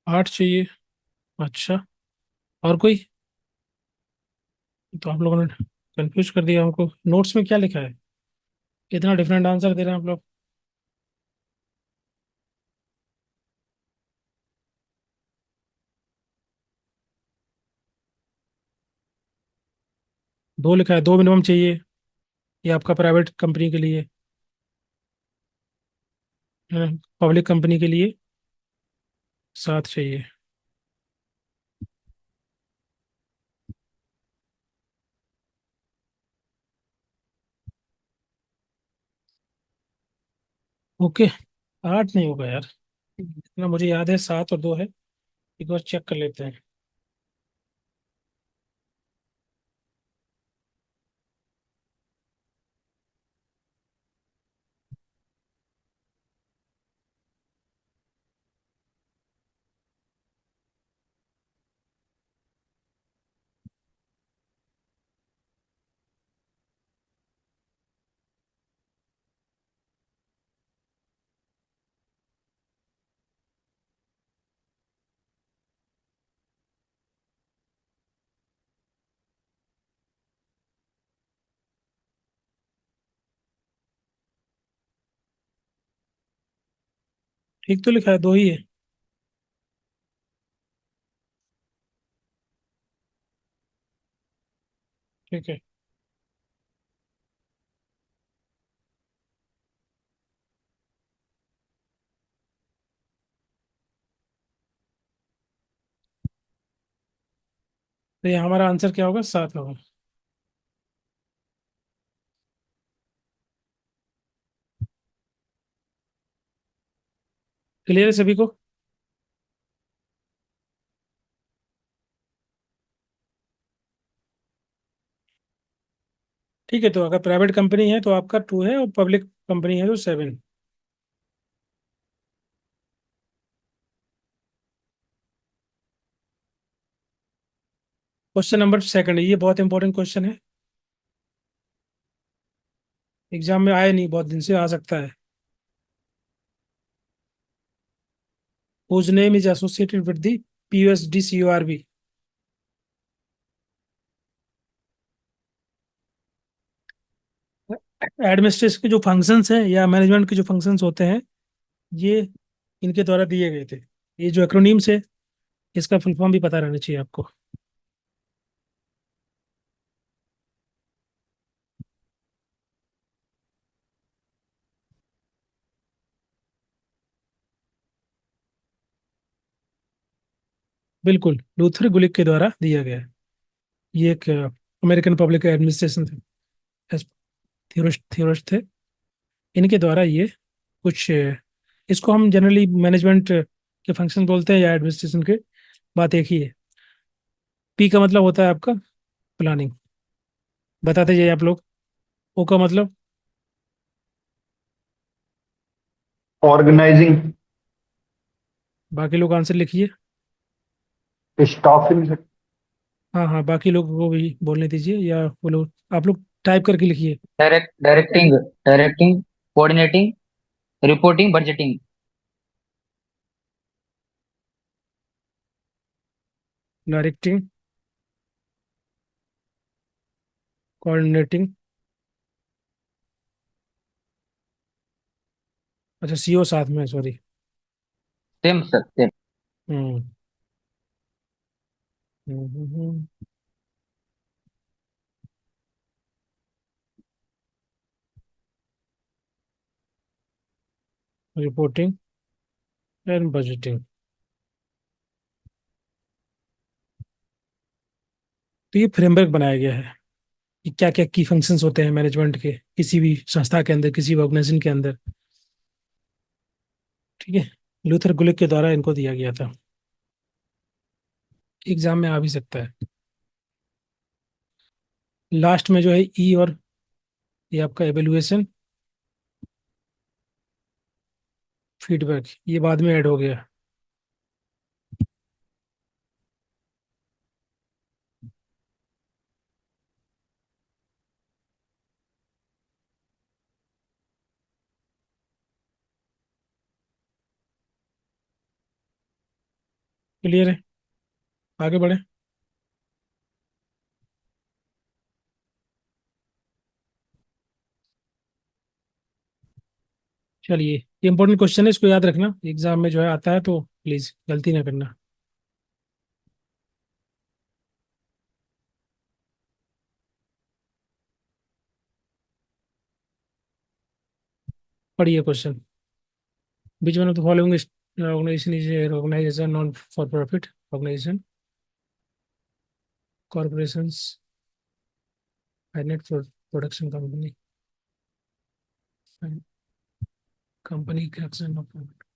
8 चाहिए। अच्छा, और कोई? तो आप लोगों ने कंफ्यूज कर दिया हमको। नोट्स में क्या लिखा है? इतना डिफरेंट आंसर दे रहे हैं आप लोग। दो लिखा है, दो मिनिमम चाहिए। ये आपका प्राइवेट कंपनी के लिए, पब्लिक कंपनी के लिए 7 चाहिए। ओके, 8 नहीं होगा यार, इतना मुझे याद है 7 और 2 है। एक बार चेक कर लेते हैं। ठीक तो लिखा है, 2 ही है। ठीक है। तो ये हमारा आंसर क्या होगा? 7 होगा। क्लियर है सभी को? ठीक है, तो अगर प्राइवेट कंपनी है तो आपका 2 है, और पब्लिक कंपनी है तो 7। क्वेश्चन नंबर सेकंड, ये बहुत इंपॉर्टेंट क्वेश्चन है, एग्जाम में आया नहीं, बहुत दिन से आ सकता है। whose name is associated with the PUSD CURB? Administration के जो फंक्शंस हैं या मैनेजमेंट के जो फंक्शंस होते हैं, ये इनके द्वारा दिए गए थे। ये जो एक्रोनीम्स है, इसका फुल फॉर्म भी पता रहना चाहिए आपको। बिल्कुल, लूथर गुलिक के द्वारा दिया गया है। ये एक अमेरिकन पब्लिक एडमिनिस्ट्रेशन थ्योरिस्ट थे। इनके द्वारा ये कुछ इसको हम जनरली मैनेजमेंट के फंक्शन बोलते हैं या एडमिनिस्ट्रेशन के, बात एक ही है। पी का मतलब होता है आपका प्लानिंग, बताते जाइए आप लोग। ओ का मतलब? ऑर्गेनाइजिंग, बाकी लोग आंसर लिखिए। स्टाफिंग, हाँ हाँ, बाकी लोगों को भी बोलने दीजिए, या वो लोग, आप लोग टाइप करके लिखिए। Directing, coordinating, reporting, budgeting. Directing, coordinating, अच्छा सीओ साथ में, sorry. Same sir, same. Hmm reporting and budgeting. तो ये फ्रेमवर्क बनाया गया है कि क्या क्या की फंक्शंस होते हैं मैनेजमेंट के, किसी भी संस्था के अंदर, किसी भी ऑर्गेनाइजेशन के अंदर। ठीक है, लूथर गुलिक के द्वारा इनको दिया गया था। एग्जाम में आ भी सकता है। लास्ट में जो है ई, और ये आपका एवेल्युएशन, फीडबैक, ये बाद में ऐड हो गया। क्लियर है? आगे बढ़े। चलिए, ये इंपॉर्टेंट क्वेश्चन है, इसको याद रखना, एग्जाम में जो है आता है, तो प्लीज गलती ना करना। पढ़िए question. Which one of the following is organization is a organization non for profit organization? Corporations, finite production company, and company creation of profit.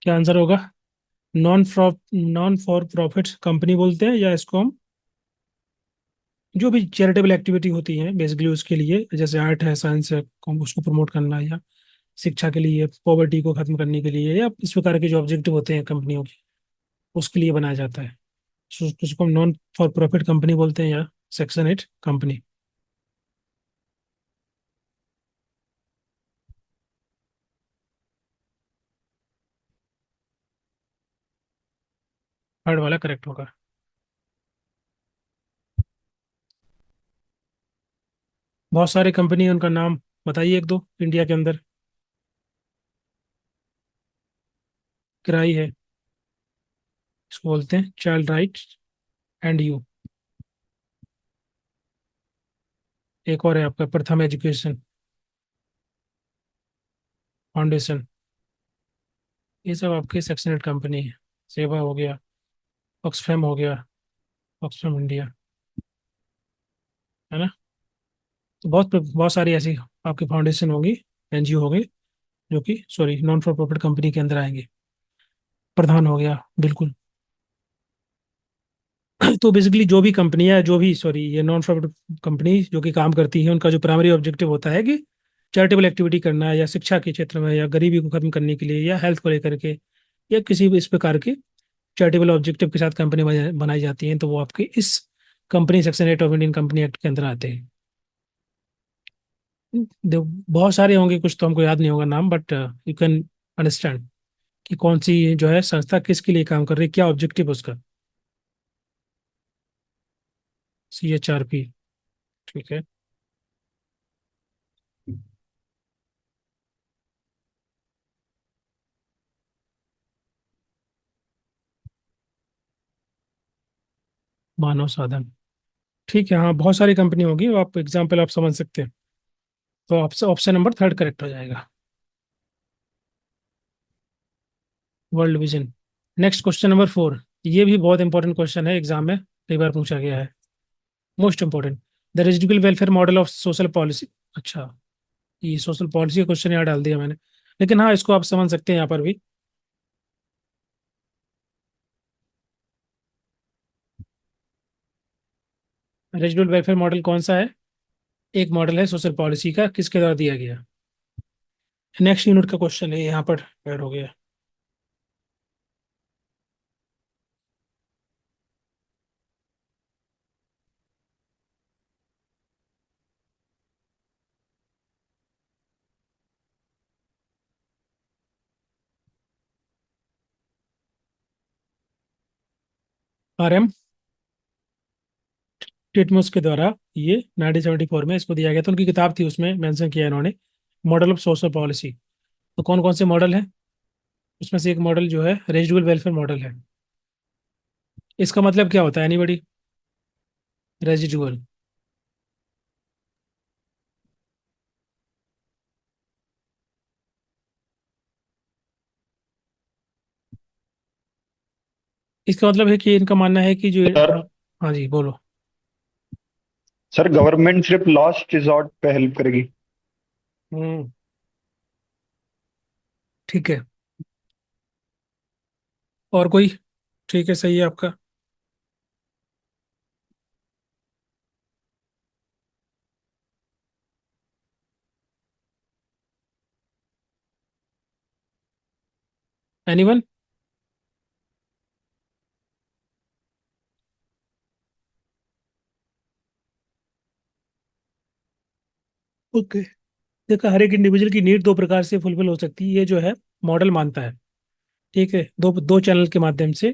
क्या आंसर होगा? नॉन फॉर प्रॉफिट कंपनी बोलते हैं, या इसको हम जो भी चैरिटेबल एक्टिविटी होती है बेसिकली उसके लिए, जैसे आर्ट है, साइंस है, उसको प्रमोट करना, या शिक्षा के लिए, पॉवर्टी को खत्म करने के लिए, या इस प्रकार के जो ऑब्जेक्टिव होते हैं कंपनियों के, उसके लिए बनाया जाता है। उसको हम नॉन फॉर प्रॉफिट कंपनी बोलते हैं, या सेक्शन 8 कंपनी। थर्ड वाला करेक्ट होगा। बहुत सारे कंपनी है, उनका नाम बताइए एक दो इंडिया के अंदर। किराई है, इसको बोलते हैं चाइल्ड राइट एंड यू। एक और है आपका प्रथम एजुकेशन फाउंडेशन। ये सब आपके सेक्शन 8 कंपनी है। सेवा हो गया, ऑक्सफैम हो गया, ऑक्सफैम इंडिया, है ना। तो बहुत बहुत सारी ऐसी आपकी फाउंडेशन होंगी, एनजीओ हो गए, जो कि sorry non for profit company के अंदर आएंगे। प्रधान हो गया, बिल्कुल। तो बेसिकली जो भी कंपनियां, जो भी सॉरी ये नॉन प्रॉफिट कंपनी जो कि काम करती है, उनका जो प्राइमरी ऑब्जेक्टिव होता है कि चैरिटेबल एक्टिविटी करना, या शिक्षा के क्षेत्र में, या गरीबी को खत्म करने के लिए, या हेल्थ को लेकर के, या किसी भी इस प्रकार के चैरिटेबल ऑब्जेक्टिव के साथ कंपनी बनाई जाती हैं, तो वो आपके इस company section 8 of Indian company act के अंदर आते हैं। बहुत सारे होंगे, कुछ तो हमको याद नहीं होगा नाम, बट यू कैन अंडरस्टैंड कि कौन सी जो है संस्था किसके लिए काम कर रही है, क्या ऑब्जेक्टिव उसका। CHRP, ठीक है। मानव साधन, ठीक है। हाँ, बहुत सारी कंपनी होगी, आप एग्जाम्पल आप समझ सकते हैं। तो ऑप्शन ऑप्शन नंबर 3 करेक्ट हो जाएगा, world vision. Next question number 4। ये भी बहुत इंपॉर्टेंट क्वेश्चन है, एग्जाम में कई बार पूछा गया है, most important. The residual welfare model of social policy. अच्छा, ये सोशल पॉलिसी का क्वेश्चन यहाँ डाल दिया मैंने, लेकिन हाँ इसको आप समझ सकते हैं यहाँ पर भी। रेजिडुअल वेलफेयर मॉडल कौन सा है? एक मॉडल है सोशल पॉलिसी का, किसके द्वारा दिया गया। नेक्स्ट यूनिट का क्वेश्चन है, यहाँ पर ऐड हो गया। RM टिटमोस के द्वारा ये 1974 में इसको दिया गया था। उनकी किताब थी, उसमें मेंशन किया इन्होंने मॉडल ऑफ सोशल पॉलिसी। तो कौन कौन से मॉडल हैं, उसमें से एक मॉडल जो है रेजिडुअल वेलफेयर मॉडल है। इसका मतलब क्या होता है एनीबॉडी? रेजिडुअल, इसका मतलब है कि इनका मानना है कि जो सर हाँ जी बोलो। सर गवर्नमेंट सिर्फ लास्ट रिजॉर्ट पे हेल्प करेगी। हम्म, ठीक है। और कोई? ठीक है, सही है आपका। एनीवन? ओके, देखो हर एक इंडिविजुअल की नीड दो प्रकार से फुलफिल हो सकती है, ये जो है मॉडल मानता है। ठीक है, दो दो चैनल के माध्यम से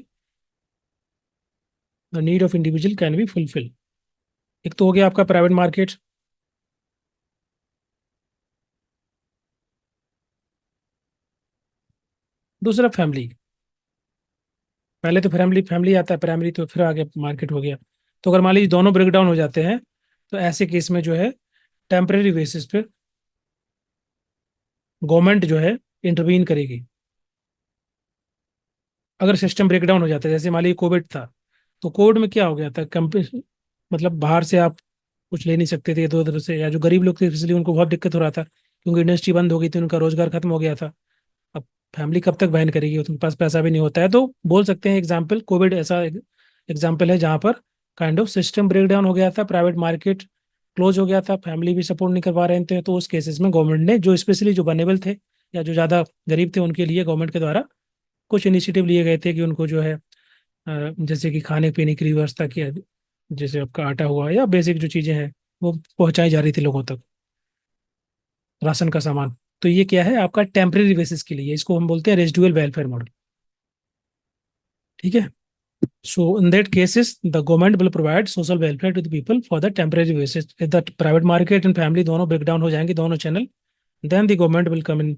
the need of individual can be fulfil. एक तो हो गया आपका प्राइवेट मार्केट, दूसरा फैमिली। पहले तो फैमिली फैमिली आता है प्राइमरी, तो फिर आगे मार्केट हो गया। तो अगर मान लीजिए दोनों ब्रेक डाउन हो जाते हैं तो ऐसे केस में जो है टेम्परेरी बेसिस पे गवर्नमेंट जो है इंटरवीन करेगी। अगर सिस्टम ब्रेक डाउन हो जाता है, जैसे मान लीजिए कोविड था, तो कोविड में क्या हो गया था, कंपनी मतलब बाहर से आप कुछ ले नहीं सकते थे इधर उधर से, या जो गरीब लोग थे इसलिए उनको बहुत दिक्कत हो रहा था क्योंकि इंडस्ट्री बंद हो गई थी, उनका रोजगार खत्म हो गया था। अब फैमिली कब तक वहन करेगी, उनके पास पैसा भी नहीं होता है। तो बोल सकते हैं एग्जाम्पल कोविड ऐसा एग्जाम्पल है जहाँ पर kind of system break down हो गया था, प्राइवेट मार्केट क्लोज हो गया था, फैमिली भी सपोर्ट नहीं कर पा रहे थे। तो उस केसेस में गवर्नमेंट ने जो स्पेशली जो वनेबल थे या जो ज़्यादा गरीब थे उनके लिए गवर्नमेंट के द्वारा कुछ इनिशिएटिव लिए गए थे कि उनको जो है जैसे कि खाने पीने की व्यवस्था की, जैसे आपका आटा हुआ या बेसिक जो चीज़ें हैं वो पहुंचाई जा रही थी लोगों तक, राशन का सामान। तो ये क्या है आपका टेम्परेरी बेसिस के लिए, इसको हम बोलते हैं रेजिडुअल वेलफेयर मॉडल। ठीक है। So in that cases the government will provide social welfare to the people for the temporary basis. The private market and family दोनों ब्रेक डाउन हो जाएंगे, दोनों channel, then the government will come in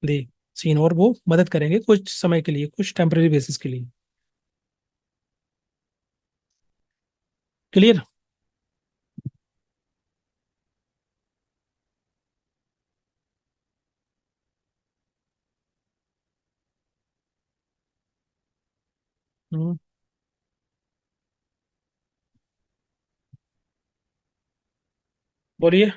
the scene और वो मदद करेंगे कुछ समय के लिए, कुछ टेम्परेरी बेसिस के लिए। क्लियर। बोलिए।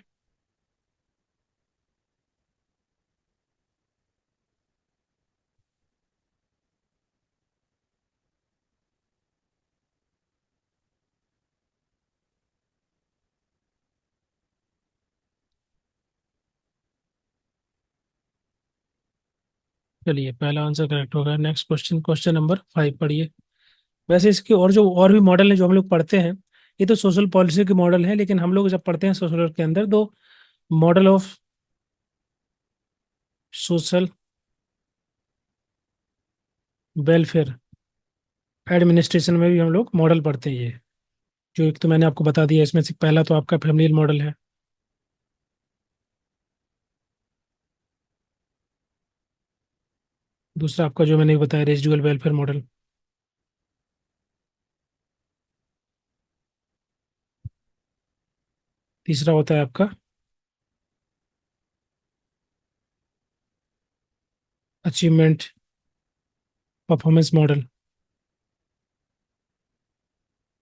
चलिए पहला आंसर करेक्ट होगा। नेक्स्ट क्वेश्चन, क्वेश्चन नंबर 5 पढ़िए। वैसे इसके और जो और भी मॉडल है जो हम लोग पढ़ते हैं, ये तो सोशल पॉलिसी के मॉडल है, लेकिन हम लोग जब पढ़ते हैं सोशल वर्क के अंदर तो model of social welfare administration में भी हम लोग मॉडल पढ़ते हैं। ये जो एक तो मैंने आपको बता दिया, इसमें से पहला तो आपका फैमिलियल मॉडल है, दूसरा आपका जो मैंने बताया रेजिडुअल वेलफेयर मॉडल, तीसरा होता है आपका अचीवमेंट परफॉर्मेंस मॉडल,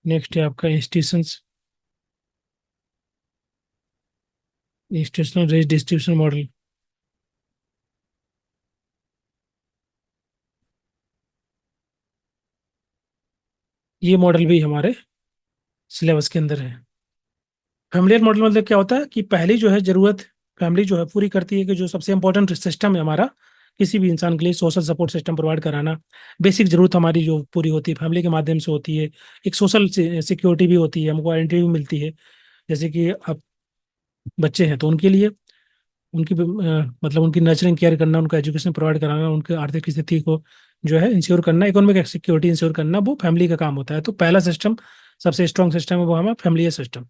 नेक्स्ट है आपका इंस्टीट्यूशनल रेज डिस्ट्रीब्यूशन मॉडल। ये मॉडल भी हमारे सिलेबस के अंदर है। फैमिलियल मॉडल मतलब क्या होता है कि पहली जो है जरूरत फैमिली जो है पूरी करती है, कि जो सबसे इंपॉर्टेंट सिस्टम है हमारा किसी भी इंसान के लिए, सोशल सपोर्ट सिस्टम प्रोवाइड कराना। बेसिक जरूरत हमारी जो पूरी होती है फैमिली के माध्यम से होती है। एक सोशल सिक्योरिटी भी होती है, हमको आइडेंटिटी भी मिलती है। जैसे कि अब बच्चे हैं तो उनके लिए उनकी मतलब उनकी नर्चरिंग केयर करना, उनका एजुकेशन प्रोवाइड कराना, उनकी आर्थिक स्थिति को जो है इंश्योर करना, इकोनॉमिक सिक्योरिटी इंश्योर करना, वो फैमिली का काम होता है। तो पहला सिस्टम सबसे स्ट्रॉन्ग सिस्टम है वो हमारा फैमिली सिस्टम।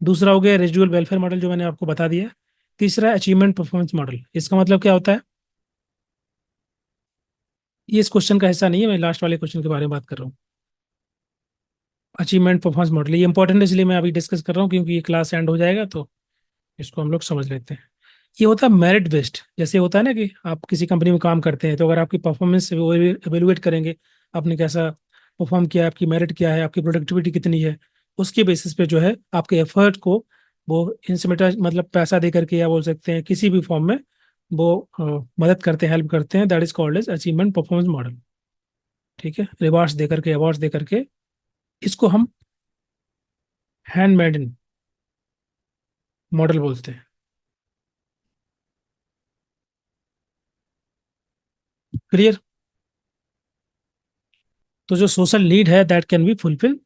दूसरा हो गया रेजिडुअल वेलफेयर मॉडल जो मैंने आपको बता दिया। तीसरा अचीवमेंट परफॉर्मेंस मॉडल। इसका मतलब क्या होता है, ये इस क्वेश्चन का हिस्सा नहीं है, मैं लास्ट वाले क्वेश्चन के बारे में बात कर रहा हूँ। अचीवमेंट परफॉर्मेंस मॉडल ये इंपॉर्टेंट है, इसलिए मैं अभी डिस्कस कर रहा हूँ क्योंकि ये क्लास एंड हो जाएगा तो इसको हम लोग समझ लेते हैं। ये होता है मेरिट बेस्ड। जैसे होता है ना कि आप किसी कंपनी में काम करते हैं तो अगर आपकी परफॉर्मेंस वो एवेलुएट करेंगे, आपने कैसा परफॉर्म किया है, आपकी मेरिट क्या है, आपकी प्रोडक्टिविटी कितनी है, उसके बेसिस पे जो है आपके एफर्ट को वो इंसमेटा मतलब पैसा दे करके या बोल सकते हैं किसी भी फॉर्म में वो मदद करते हैं, हेल्प करते हैं। That is called as achievement performance model. ठीक है, रिवार्ड्स दे करके, अवार्ड्स दे करके, इसको हम हैंडमेड मॉडल बोलते हैं। क्लियर। तो जो सोशल नीड है दैट कैन बी फुलफिल